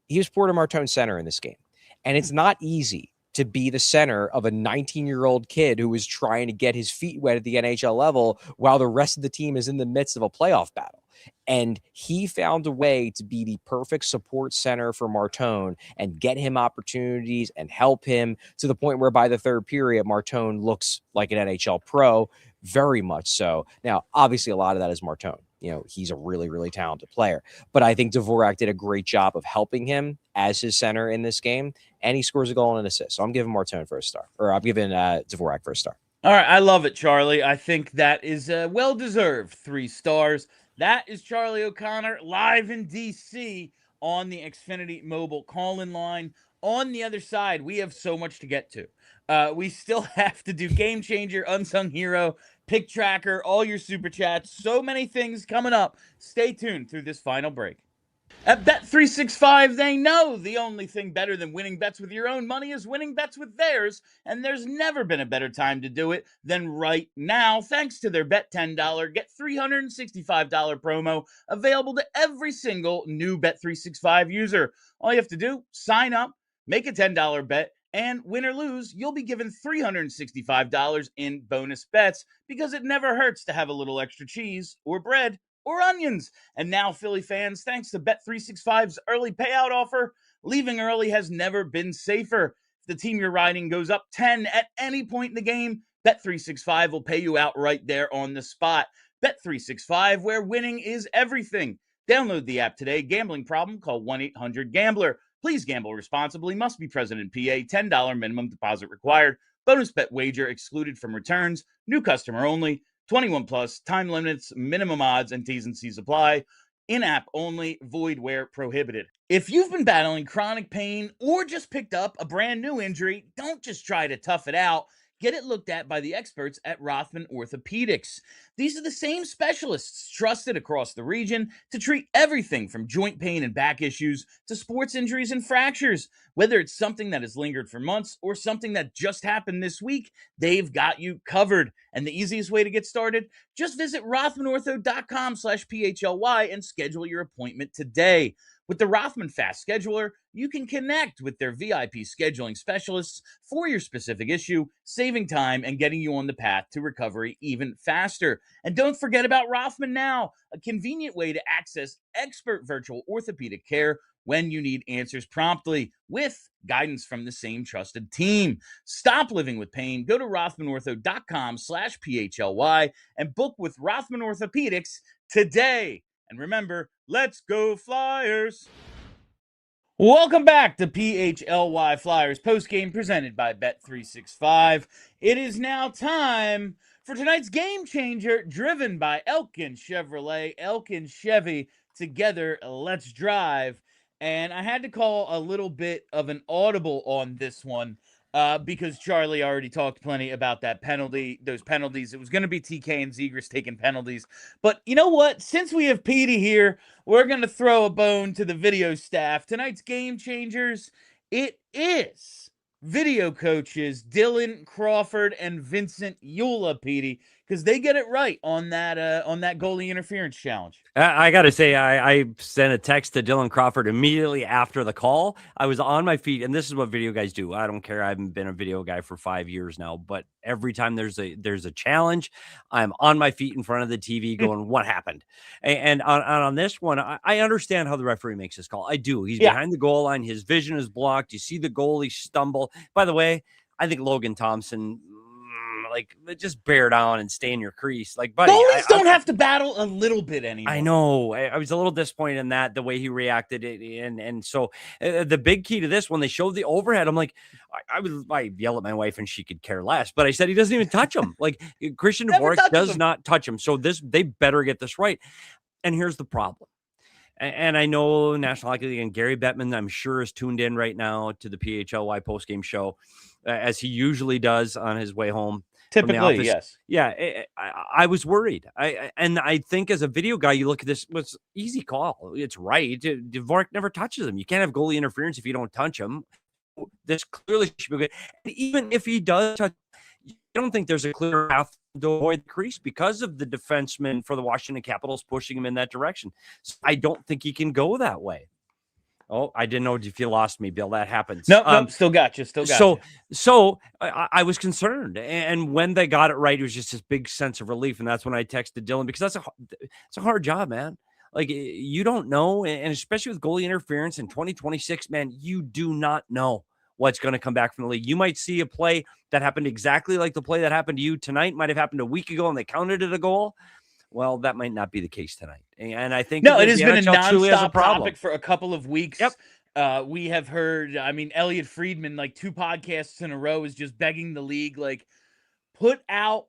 he was Porter Martone center in this game. And it's not easy to be the center of a 19-year-old kid who is trying to get his feet wet at the NHL level while the rest of the team is in the midst of a playoff battle. And he found a way to be the perfect support center for Martone and get him opportunities and help him to the point where by the third period, Martone looks like an NHL pro, very much so. Now, obviously, a lot of that is Martone. he's a really, really talented player. But I think Dvorak did a great job of helping him as his center in this game, and he scores a goal and an assist. So I'm giving Martone for a star, or I'm giving Dvorak for a star. All right, I love it, Charlie. I think that is well-deserved 3 stars. That is Charlie O'Connor live in D.C. on the Xfinity mobile call-in line. On the other side, we have so much to get to. We still have to do Game Changer, Unsung Hero, Pick Tracker, all your Super Chats. So many things coming up. Stay tuned through this final break. At Bet365, they know the only thing better than winning bets with your own money is winning bets with theirs, and there's never been a better time to do it than right now. Thanks to their Bet $10, get $365 promo available to every single new Bet365 user. All you have to do, sign up, make a $10 bet, and win or lose, you'll be given $365 in bonus bets, because it never hurts to have a little extra cheese or bread or onions. And now, Philly fans, thanks to Bet365's early payout offer, leaving early has never been safer. If the team you're riding goes up 10 at any point in the game, Bet365 will pay you out right there on the spot. Bet365, where winning is everything. Download the app today. Gambling problem? Call 1-800-GAMBLER. Please gamble responsibly. Must be present in PA. $10 minimum deposit required. Bonus bet wager excluded from returns. New customer only. 21 plus, time limits, minimum odds, and T's and C's apply. In-app only, void where prohibited. If you've been battling chronic pain or just picked up a brand new injury, don't just try to tough it out. Get it looked at by the experts at Rothman Orthopedics. These are the same specialists trusted across the region to treat everything from joint pain and back issues to sports injuries and fractures. Whether it's something that has lingered for months or something that just happened this week, they've got you covered. And the easiest way to get started, just visit rothmanortho.com/PHLY and schedule your appointment today. With the Rothman Fast Scheduler, you can connect with their VIP scheduling specialists for your specific issue, saving time and getting you on the path to recovery even faster. And don't forget about Rothman Now, a convenient way to access expert virtual orthopedic care when you need answers promptly, with guidance from the same trusted team. Stop living with pain. Go to rothmanortho.com/PHLY and book with Rothman Orthopedics today. And remember, let's go Flyers! Welcome back to PHLY Flyers postgame presented by Bet365. It is now time for tonight's game changer, driven by Elkin Chevrolet. Elkin Chevy, together, let's drive. And I had to call a little bit of an audible on this one because Charlie already talked plenty about those penalties. It was going to be TK and Zegras taking penalties. But you know what? Since we have Petey here, we're going to throw a bone to the video staff. Tonight's game changers, it is video coaches Dylan Crawford and Vincent Eula, Petey, because they get it right on that goalie interference challenge. I got to say, I sent a text to Dylan Crawford immediately after the call. I was on my feet, and this is what video guys do. I don't care. I haven't been a video guy for 5 years now, but every time there's a challenge, I'm on my feet in front of the TV going, what happened? And on this one, I understand how the referee makes this call. I do. He's behind the goal line. His vision is blocked. You see the goalie stumble. By the way, I think Logan Thompson, just bear down and stay in your crease. Like, buddy, goalies don't have to battle a little bit anymore. I know. I was a little disappointed in that, the way he reacted. And so the big key to this, when they showed the overhead, I'm like, I yell at my wife and she could care less, but I said, he doesn't even touch him. Like, Christian Dvorak does not touch him. So they better get this right. And here's the problem. And I know National Hockey League and Gary Bettman, I'm sure, is tuned in right now to the PHLY postgame show, as he usually does on his way home. Typically, yes. Yeah, I was worried. I think as a video guy, you look at this, was easy call. It's right. Dvorak never touches him. You can't have goalie interference if you don't touch him. This clearly should be good. And even if he does touch, I don't think there's a clear path to avoid the crease because of the defenseman for the Washington Capitals pushing him in that direction. So I don't think he can go that way. Oh, I didn't know if you lost me, Bill. That happens. No, still got you. So I was concerned. And when they got it right, it was just this big sense of relief. And that's when I texted Dylan, because it's a hard job, man. Like, you don't know. And especially with goalie interference in 2026, man, you do not know what's going to come back from the league. You might see a play that happened exactly like the play that happened to you tonight. Might have happened a week ago and they counted it a goal. Well, that might not be the case tonight. And I think No, it has the been a NHL truly has a nonstop problem. topic for a couple of weeks. Yep. We have heard, I mean, Elliot Friedman, like 2 podcasts in a row, is just begging the league, like, put out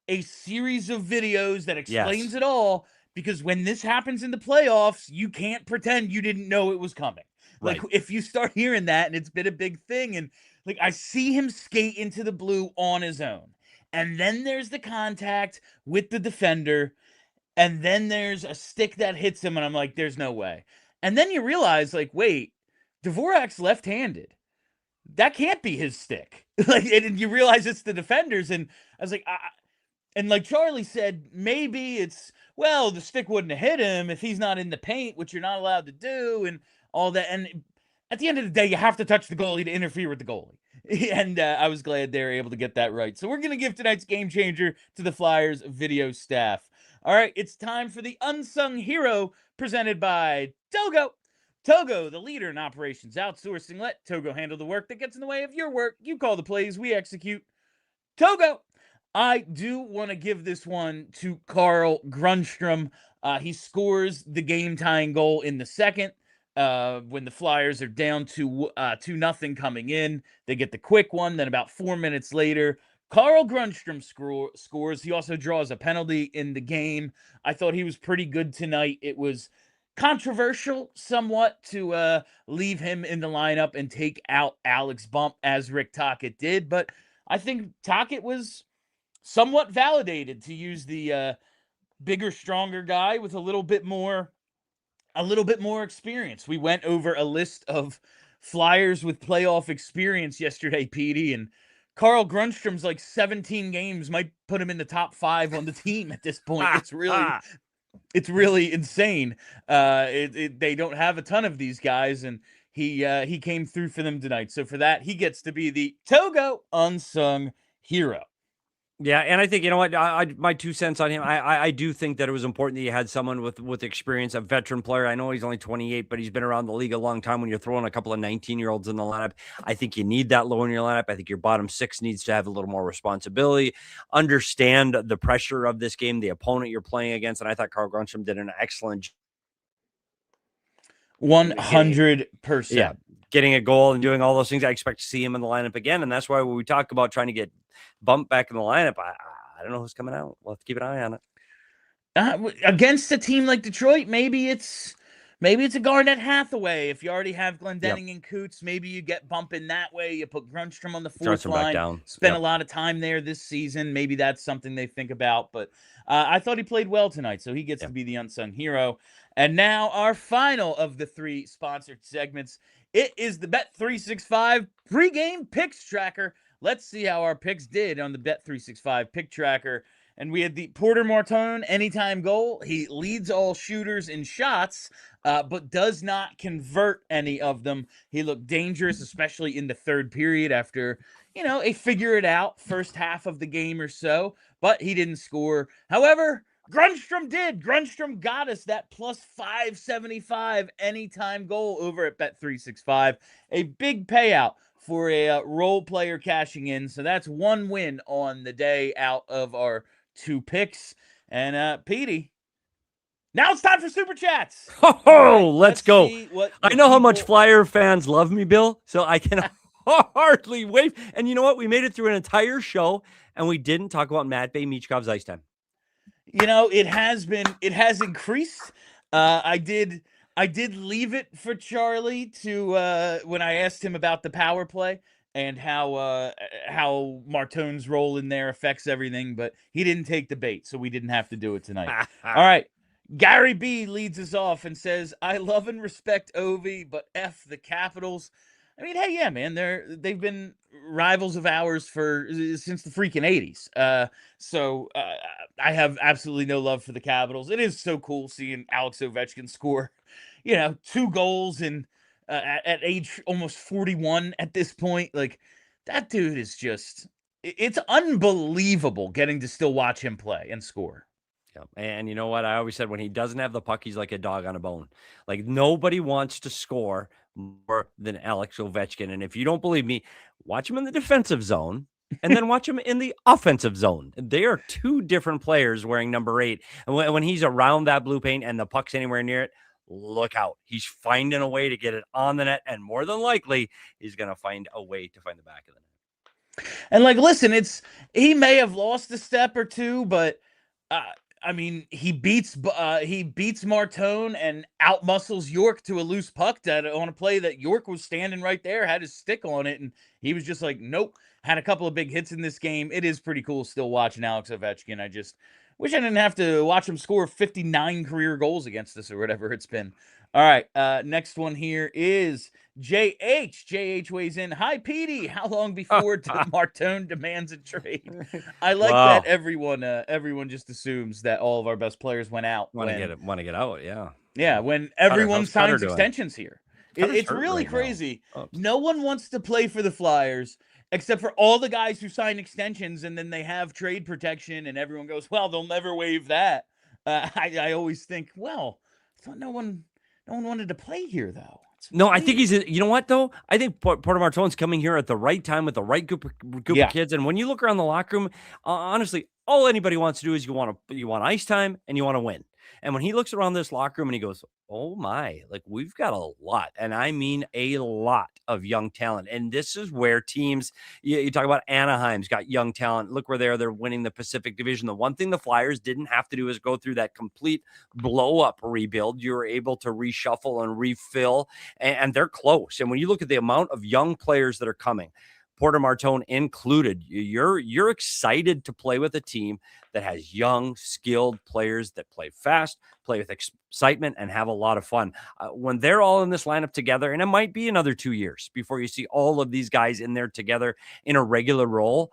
a series of videos that explains it all, because when this happens in the playoffs, you can't pretend you didn't know it was coming. Like, Right. if you start hearing that, and it's been a big thing, and like, I see him skate into the blue on his own, and then there's the contact with the defender, and then there's a stick that hits him, and I'm like, there's no way. And then you realize, like, wait, Dvorak's left-handed. That can't be his stick. Like, and you realize it's the defenders, and I was like, and like Charlie said, maybe it's, well, the stick wouldn't have hit him if he's not in the paint, which you're not allowed to do, and all that. And at the end of the day, you have to touch the goalie to interfere with the goalie. And I was glad they were able to get that right. So we're going to give tonight's game changer to the Flyers video staff. All right, it's time for the Unsung Hero, presented by Togo. Togo, the leader in operations outsourcing. Let Togo handle the work that gets in the way of your work. You call the plays, we execute. Togo. I do want to give this one to Carl Grundstrom. He scores the game-tying goal in the second. When the Flyers are down to 2-0 coming in. They get the quick one. Then about 4 minutes later, Carl Grundstrom scores. He also draws a penalty in the game. I thought he was pretty good tonight. It was controversial somewhat to leave him in the lineup and take out Alex Bump as Rick Tocchet did, but I think Tocchet was somewhat validated to use the bigger, stronger guy with a little bit more experience. We went over a list of Flyers with playoff experience yesterday, Petey, and Carl Grundstrom's like 17 games might put him in the top 5 on the team at this point. It's really insane. They don't have a ton of these guys, and he came through for them tonight. So for that, he gets to be the Togo Unsung Hero. Yeah, and I think, you know what, my 2 cents on him, I do think that it was important that you had someone with experience, a veteran player. I know he's only 28, but he's been around the league a long time. When you're throwing a couple of 19-year-olds in the lineup, I think you need that low in your lineup. I think your bottom 6 needs to have a little more responsibility, understand the pressure of this game, the opponent you're playing against, and I thought Carl Grundstrom did an excellent job. 100%. Yeah, getting a goal and doing all those things. I expect to see him in the lineup again, and that's why when we talk about trying to get Bump back in the lineup, I don't know who's coming out. We'll have to keep an eye on it. Against a team like Detroit, maybe it's a Garnett Hathaway. If you already have Glendening and Coots, maybe you get Bump in that way. You put Grundstrom on the fourth line. Spent a lot of time there this season. Maybe that's something they think about. But I thought he played well tonight, so he gets to be the unsung hero. And now our final of the 3 sponsored segments. It is the Bet365 pregame picks tracker. Let's see how our picks did on the Bet365 pick tracker. And we had the Porter Martone anytime goal. He leads all shooters in shots, but does not convert any of them. He looked dangerous, especially in the third period after, a figure-it-out first half of the game or so. But he didn't score. However, Grundstrom did. Grundstrom got us that plus 575 anytime goal over at Bet365. A big payout for a role player cashing in. So that's 1 win on the day out of our 2 picks. And Petey, now it's time for Super Chats. Let's go. I know how much Flyer fans love me, Bill, so I can hardly wait. And you know what? We made it through an entire show, and we didn't talk about Matvei Michkov's ice time. It has increased. I did leave it for Charlie to when I asked him about the power play and how Martone's role in there affects everything, but he didn't take the bait, so we didn't have to do it tonight. All right. Gary B leads us off and says, I love and respect Ovi, but F the Capitals. I mean, hey, yeah, man, they've been rivals of ours since the freaking 80s. So I have absolutely no love for the Capitals. It is so cool seeing Alex Ovechkin score, 2 goals at age almost 41 at this point. Like, that dude is it's unbelievable getting to still watch him play and score. And you know what? I always said when he doesn't have the puck, he's like a dog on a bone. Like, nobody wants to score more than Alex Ovechkin. And if you don't believe me, watch him in the defensive zone and then watch him in the offensive zone. They are two different players wearing number 8. And when he's around that blue paint and the puck's anywhere near it, look out. He's finding a way to get it on the net, and more than likely, he's going to find a way to find the back of the net. And like, listen, he may have lost a step or two, but I mean, he beats Martone and outmuscles York to a loose puck on a play that York was standing right there, had his stick on it, and he was just like, nope. Had a couple of big hits in this game. It is pretty cool still watching Alex Ovechkin. I just wish I didn't have to watch him score 59 career goals against us or whatever it's been. All right, next one here is JH. JH weighs in. Hi, Petey. How long before Martone demands a trade? I like that everyone just assumes that all of our best players went out. Want to get out, yeah. Yeah, when everyone signs extensions here. It's really crazy. No one wants to play for the Flyers except for all the guys who sign extensions, and then they have trade protection, and everyone goes, well, they'll never waive that. I always think, well, I thought no one wanted to play here, though. No, I think you know what, though? I think Porter Martone's coming here at the right time with the right group of kids. And when you look around the locker room, honestly, all anybody wants to do is you want ice time and you want to win. And when he looks around this locker room and he goes, oh my, like we've got a lot, and I mean a lot of young talent. And this is where teams, you talk about Anaheim's got young talent. Look where they're winning the Pacific Division. The one thing the Flyers didn't have to do is go through that complete blow up rebuild. You were able to reshuffle and refill, and they're close. And when you look at the amount of young players that are coming, Porter Martone included, you're excited to play with a team that has young, skilled players that play fast, play with excitement, and have a lot of fun. When they're all in this lineup together, and it might be another 2 years before you see all of these guys in there together in a regular role,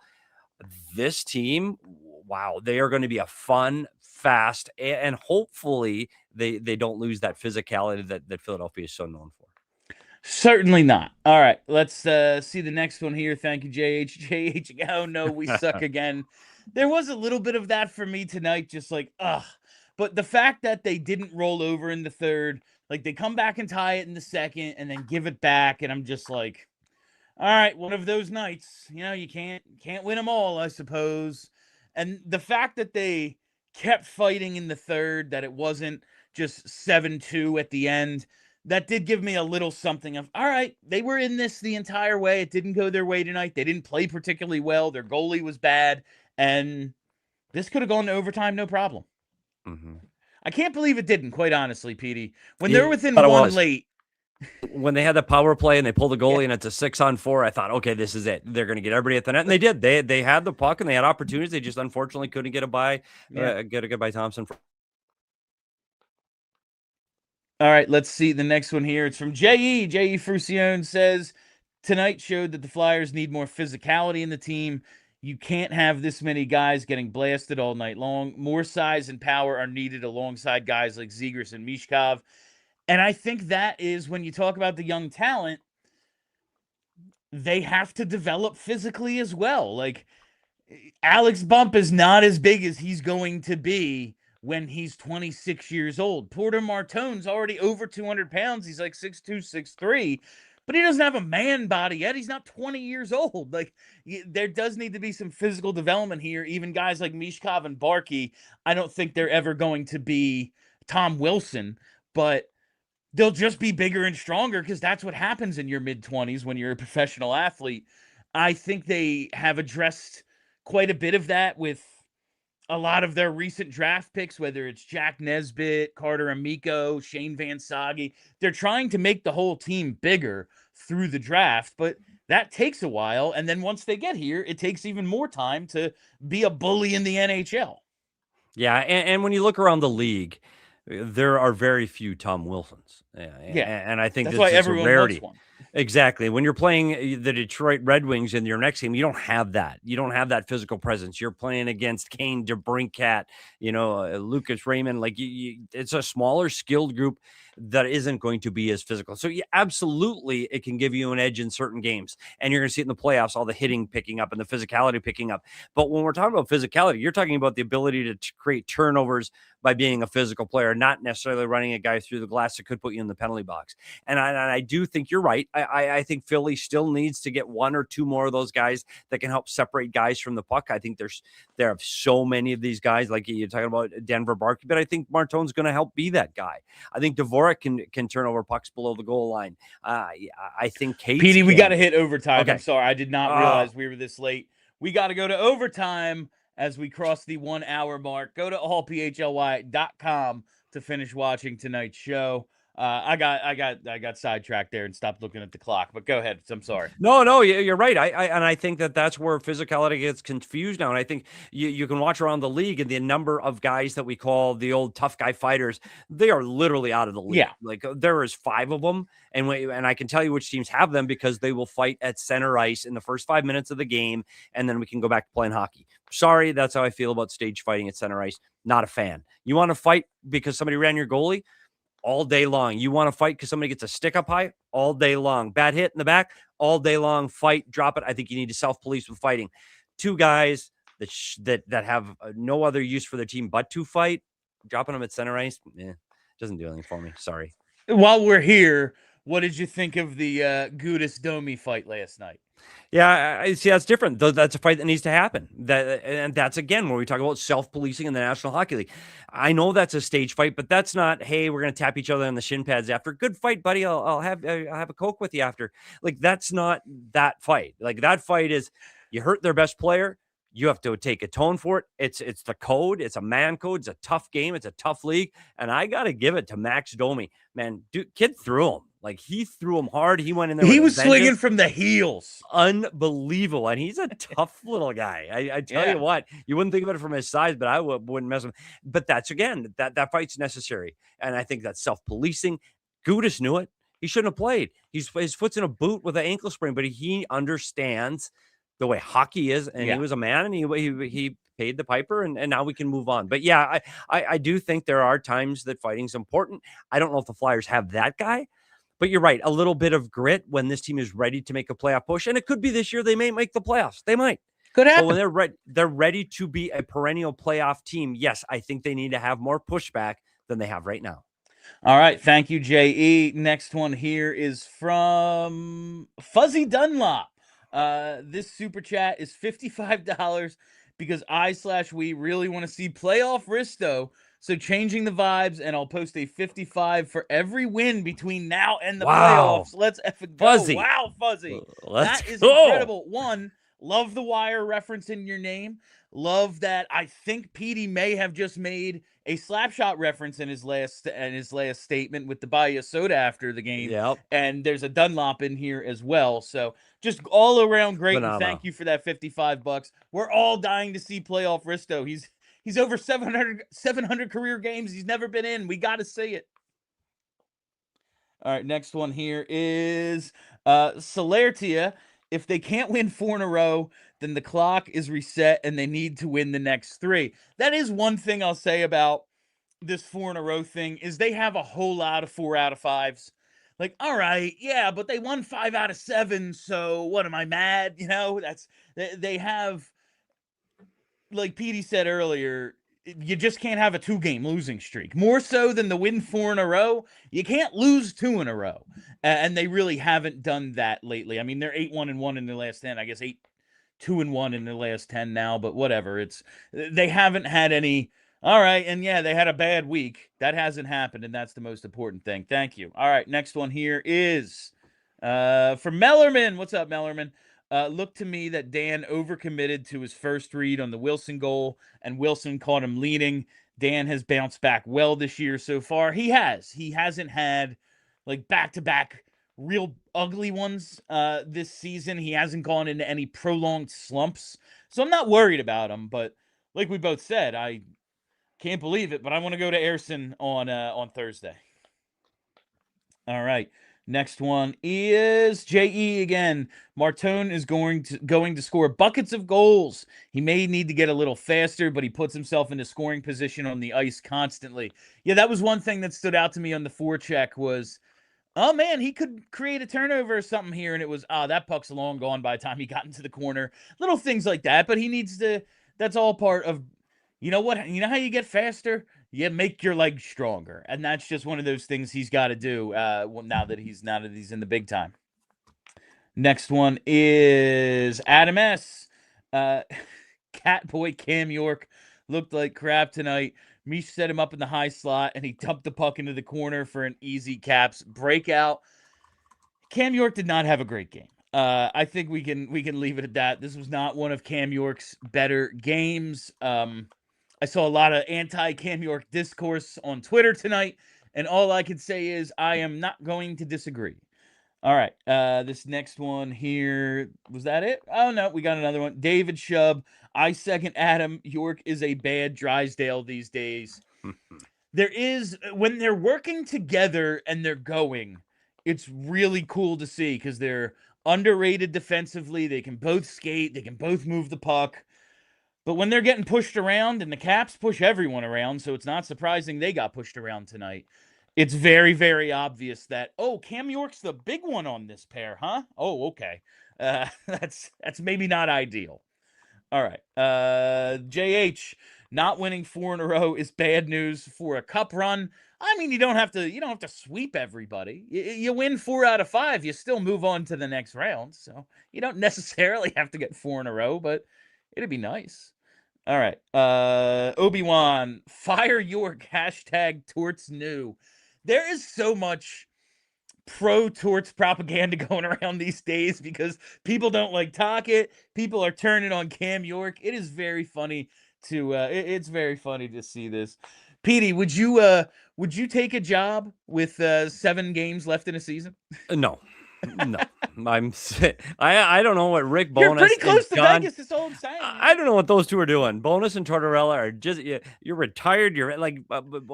this team, wow, they are going to be a fun, fast, and hopefully they don't lose that physicality that Philadelphia is so known for. Certainly not. All right, let's see the next one here. Thank you, JH. JH, oh no, we suck again. There was a little bit of that for me tonight, just like, ugh. But the fact that they didn't roll over in the third, like they come back and tie it in the second and then give it back, and I'm just like, all right, one of those nights. You know, you can't win them all, I suppose. And the fact that they kept fighting in the third, that it wasn't just 7-2 at the end, that did give me a little something of, all right, they were in this the entire way. It didn't go their way tonight. They didn't play particularly well. Their goalie was bad. And this could have gone to overtime, no problem. Mm-hmm. I can't believe it didn't, quite honestly, Petey. When they're within one late. When they had the power play and they pulled the goalie and it's a 6-on-4, I thought, okay, this is it. They're going to get everybody at the net. And they did. They had the puck and they had opportunities. They just unfortunately couldn't get a goodbye Thompson. All right, let's see the next one here. It's from J.E. J.E. Frucione says, tonight showed that the Flyers need more physicality in the team. You can't have this many guys getting blasted all night long. More size and power are needed alongside guys like Zegras and Michkov. And I think that is, when you talk about the young talent, they have to develop physically as well. Like, Alex Bump is not as big as he's going to be when he's 26 years old. Porter Martone's already over 200 pounds. He's like 6'2", 6'3", but he doesn't have a man body yet. He's not 20 years old. Like, there does need to be some physical development here. Even guys like Michkov and Barkey, I don't think they're ever going to be Tom Wilson, but they'll just be bigger and stronger because that's what happens in your mid-20s when you're a professional athlete. I think they have addressed quite a bit of that with a lot of their recent draft picks, whether it's Jack Nesbitt, Carter Amico, Shane Van Sage. They're trying to make the whole team bigger through the draft, but that takes a while. And then once they get here, it takes even more time to be a bully in the NHL. Yeah, and when you look around the league, there are very few Tom Wilsons. And I think that's why everyone a rarity. Wants one. Exactly. When you're playing the Detroit Red Wings in your next team, you don't have that. You don't have that physical presence. You're playing against Kane DeBrincat, Lucas Raymond. Like it's a smaller skilled group that isn't going to be as physical. So absolutely, it can give you an edge in certain games. And you're going to see it in the playoffs, all the hitting picking up and the physicality picking up. But when we're talking about physicality, you're talking about the ability to create turnovers by being a physical player, not necessarily running a guy through the glass that could put you in the penalty box. And I do think you're right. I think Philly still needs to get one or two more of those guys that can help separate guys from the puck. I think there are so many of these guys, like you're talking about Denver Barkey, but I think Martone's going to help be that guy. I think Dvorak can turn over pucks below the goal line. I think Petey, we got to hit overtime. Okay. I'm sorry. I did not realize we were this late. We got to go to overtime as we cross the 1 hour mark. Go to allphly.com to finish watching tonight's show. I got sidetracked there and stopped looking at the clock, but go ahead. I'm sorry. No, you're right. I think that's where physicality gets confused now. And I think you can watch around the league and the number of guys that we call the old tough guy fighters, they are literally out of the league. Yeah. Like there is 5 of them. And I can tell you which teams have them because they will fight at center ice in the first 5 minutes of the game. And then we can go back to playing hockey. Sorry. That's how I feel about stage fighting at center ice. Not a fan. You want to fight because somebody ran your goalie? All day long. You want to fight because somebody gets a stick up high? All day long. Bad hit in the back? All day long. Fight, drop it. I think you need to self-police with fighting. 2 guys that have no other use for their team but to fight, dropping them at center ice, doesn't do anything for me. Sorry. While we're here, what did you think of the Gudis Domi fight last night? Yeah, I see. That's different. That's a fight that needs to happen. And that's again where we talk about self-policing in the National Hockey League. I know that's a stage fight, but that's not. Hey, we're going to tap each other on the shin pads after. Good fight, buddy. I'll have a Coke with you after. Like that's not that fight. Like that fight is you hurt their best player. You have to take a tone for it. It's the code. It's a man code. It's a tough game. It's a tough league. And I got to give it to Max Domi. Man, dude, kid threw him. Like he threw him hard. He went in there. He was swinging from the heels. Unbelievable. And he's a tough little guy. I tell you what, you wouldn't think about it from his size, but I wouldn't mess with him. But that's again, that fight's necessary. And I think that's self-policing. Gudis knew it. He shouldn't have played. His foot's in a boot with an ankle sprain, but he understands the way hockey is. And he was a man and he paid the piper and now we can move on. But yeah, I do think there are times that fighting's important. I don't know if the Flyers have that guy. But you're right. A little bit of grit when this team is ready to make a playoff push. And it could be this year. They may make the playoffs. They might. Could happen. But when they're ready to be a perennial playoff team. Yes, I think they need to have more pushback than they have right now. All right. Thank you, J.E. Next one here is from Fuzzy Dunlop. This super chat is $55 because we really want to see playoff Risto. So changing the vibes, and I'll post a 55 for every win between now and the playoffs. Let's effing go. Fuzzy. Wow, Fuzzy. That is go. incredible. One, love the Wire reference in your name. Love that. I think Petey may have just made a Slapshot reference in his last statement with the buy you a soda after the game. Yep. And there's a Dunlop in here as well. So just all around great. And thank you for that $55. We're all dying to see playoff Risto. He's over 700 career games. He's never been in. We got to see it. All right, next one here is Celertia. If they can't win 4 in a row, then the clock is reset and they need to win the next 3. That is one thing I'll say about this 4 in a row thing is they have a whole lot of 4 out of 5s. Like, all right, yeah, but they won 5 out of 7. So what am I mad? You know, they have. Like Petey said earlier, you just can't have a 2-game losing streak. More so than the win 4 in a row, you can't lose 2 in a row. And they really haven't done that lately. I mean, they're 8-1-1 in the last 10. I guess 8-2-1 in the last 10 now, but whatever. They haven't had any. All right, and yeah, they had a bad week. That hasn't happened, and that's the most important thing. Thank you. All right, next one here is from Mellerman. What's up, Mellerman? Looked to me that Dan overcommitted to his first read on the Wilson goal, and Wilson caught him leading. Dan has bounced back well this year so far. He has. He hasn't had like back-to-back real ugly ones this season. He hasn't gone into any prolonged slumps. So I'm not worried about him, but like we both said, I can't believe it, but I want to go to Ersson on Thursday. All right. Next one is J.E. again. Martone is going to score buckets of goals. He may need to get a little faster, but he puts himself into scoring position on the ice constantly. Yeah, that was one thing that stood out to me on the forecheck was, oh, man, he could create a turnover or something here, and it was, that puck's long gone by the time he got into the corner. Little things like that, but he needs to – that's all part of – you know what? You know how you get faster? you make your legs stronger. And that's just one of those things he's got to do now that he's in the big time. Next one is Adam S. Catboy Cam York looked like crap tonight. Mish set him up in the high slot, and he dumped the puck into the corner for an easy Caps breakout. Cam York did not have a great game. I think we can leave it at that. This was not one of Cam York's better games. I saw a lot of anti-Cam York discourse on Twitter tonight, and all I can say is I am not going to disagree. All right, this next one here, was that it? Oh, no, we got another one. David Shub, I second Adam. York is a bad Drysdale these days. There is, when they're working together and they're going, it's really cool to see because they're underrated defensively. They can both skate. They can both move the puck. But when they're getting pushed around, and the Caps push everyone around, so it's not surprising they got pushed around tonight, it's very, very obvious that, oh, Cam York's the big one on this pair, huh? Oh, okay. That's maybe not ideal. All right. JH, not winning 4 in a row is bad news for a cup run. I mean, you don't have to sweep everybody. You win 4 out of 5, you still move on to the next round. So you don't necessarily have to get 4 in a row, but it'd be nice. All right. Obi-Wan, fire York, #Torts new. There is so much pro-Torts propaganda going around these days because people don't like Tocchet. People are turning on Cam York. It is very funny to it's very funny to see this. Petey, would you take a job with 7 games left in a season? No. I don't know what Rick Bowness. You're pretty close to John, Vegas. That's all I'm saying. I don't know what those two are doing. Bonus and Tortorella are just you're retired. You're like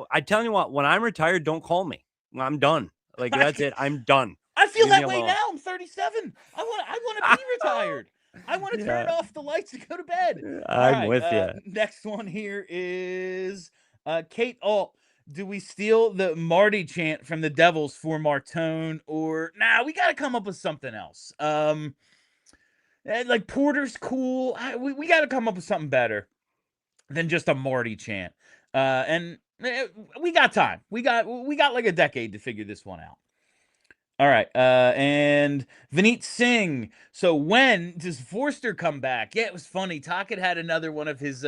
I tell you what. When I'm retired, don't call me. I'm done. Like that's it. I'm done. I feel that way now. I'm 37. I want to be retired. I want to turn off the lights and go to bed. I'm with you. Next one here is Kate Alt. Do we steal the Marty chant from the Devils for Martone, or we got to come up with something else. Like Porter's cool. We got to come up with something better than just a Marty chant. And we got time. We got like a decade to figure this one out. All right. And Vineet Singh. So when does Forster come back? Yeah, it was funny. Tocchet had another one of his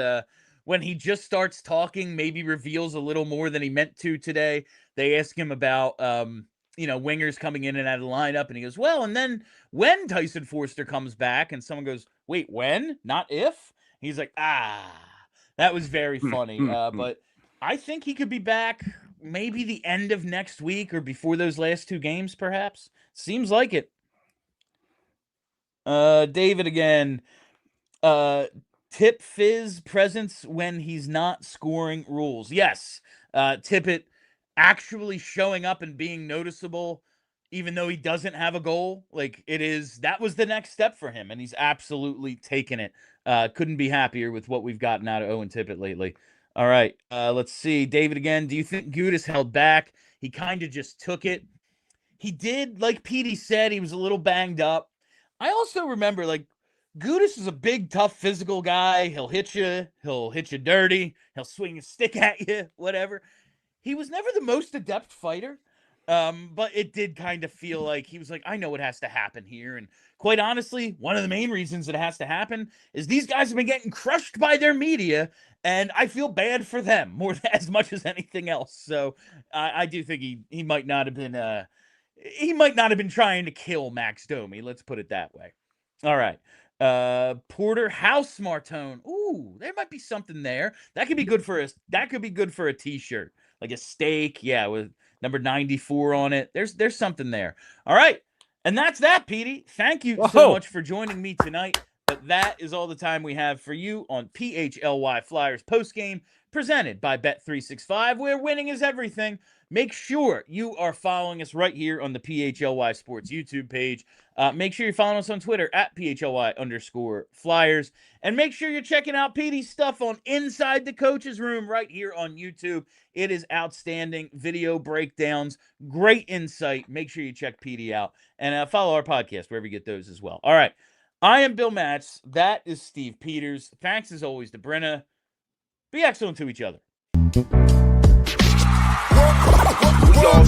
when he just starts talking, maybe reveals a little more than he meant to today. They ask him about, wingers coming in and out of the lineup. And he goes, well, and then when Tyson Forster comes back, and someone goes, wait, when? Not if? He's like, that was very funny. But I think he could be back maybe the end of next week or before those last 2 games, perhaps. Seems like it. David again. Tip Fizz presence when he's not scoring rules. Yes. Tippett actually showing up and being noticeable, even though he doesn't have a goal. Like that was the next step for him, and he's absolutely taken it. Couldn't be happier with what we've gotten out of Owen Tippett lately. All right. Let's see. David again. Do you think Gudas held back? He kind of just took it. He did, like Petey said, he was a little banged up. I also remember, Gudas is a big, tough, physical guy. He'll hit you. He'll hit you dirty. He'll swing a stick at you, whatever. He was never the most adept fighter, but it did kind of feel like he was like, I know what has to happen here. And quite honestly, one of the main reasons it has to happen is these guys have been getting crushed by their media, and I feel bad for them as much as anything else. So I do think he might not have been trying to kill Max Domi. Let's put it that way. All right. Porter House Martone. Ooh, there might be something there. That could be good for a t-shirt, like a steak. Yeah, with number 94 on it. There's something there. All right. And that's that, Petey. Thank you so much for joining me tonight. But that is all the time we have for you on PHLY Flyers postgame, presented by Bet365, where winning is everything. Make sure you are following us right here on the PHLY Sports YouTube page. Make sure you're following us on Twitter at PHLY_Flyers. And make sure you're checking out Petey's stuff on Inside the Coach's Room right here on YouTube. It is outstanding. Video breakdowns, great insight. Make sure you check Petey out. And follow our podcast wherever you get those as well. All right. I am Bill Matz. That is Steve Peters. Thanks as always to Brenna. Be excellent to each other. all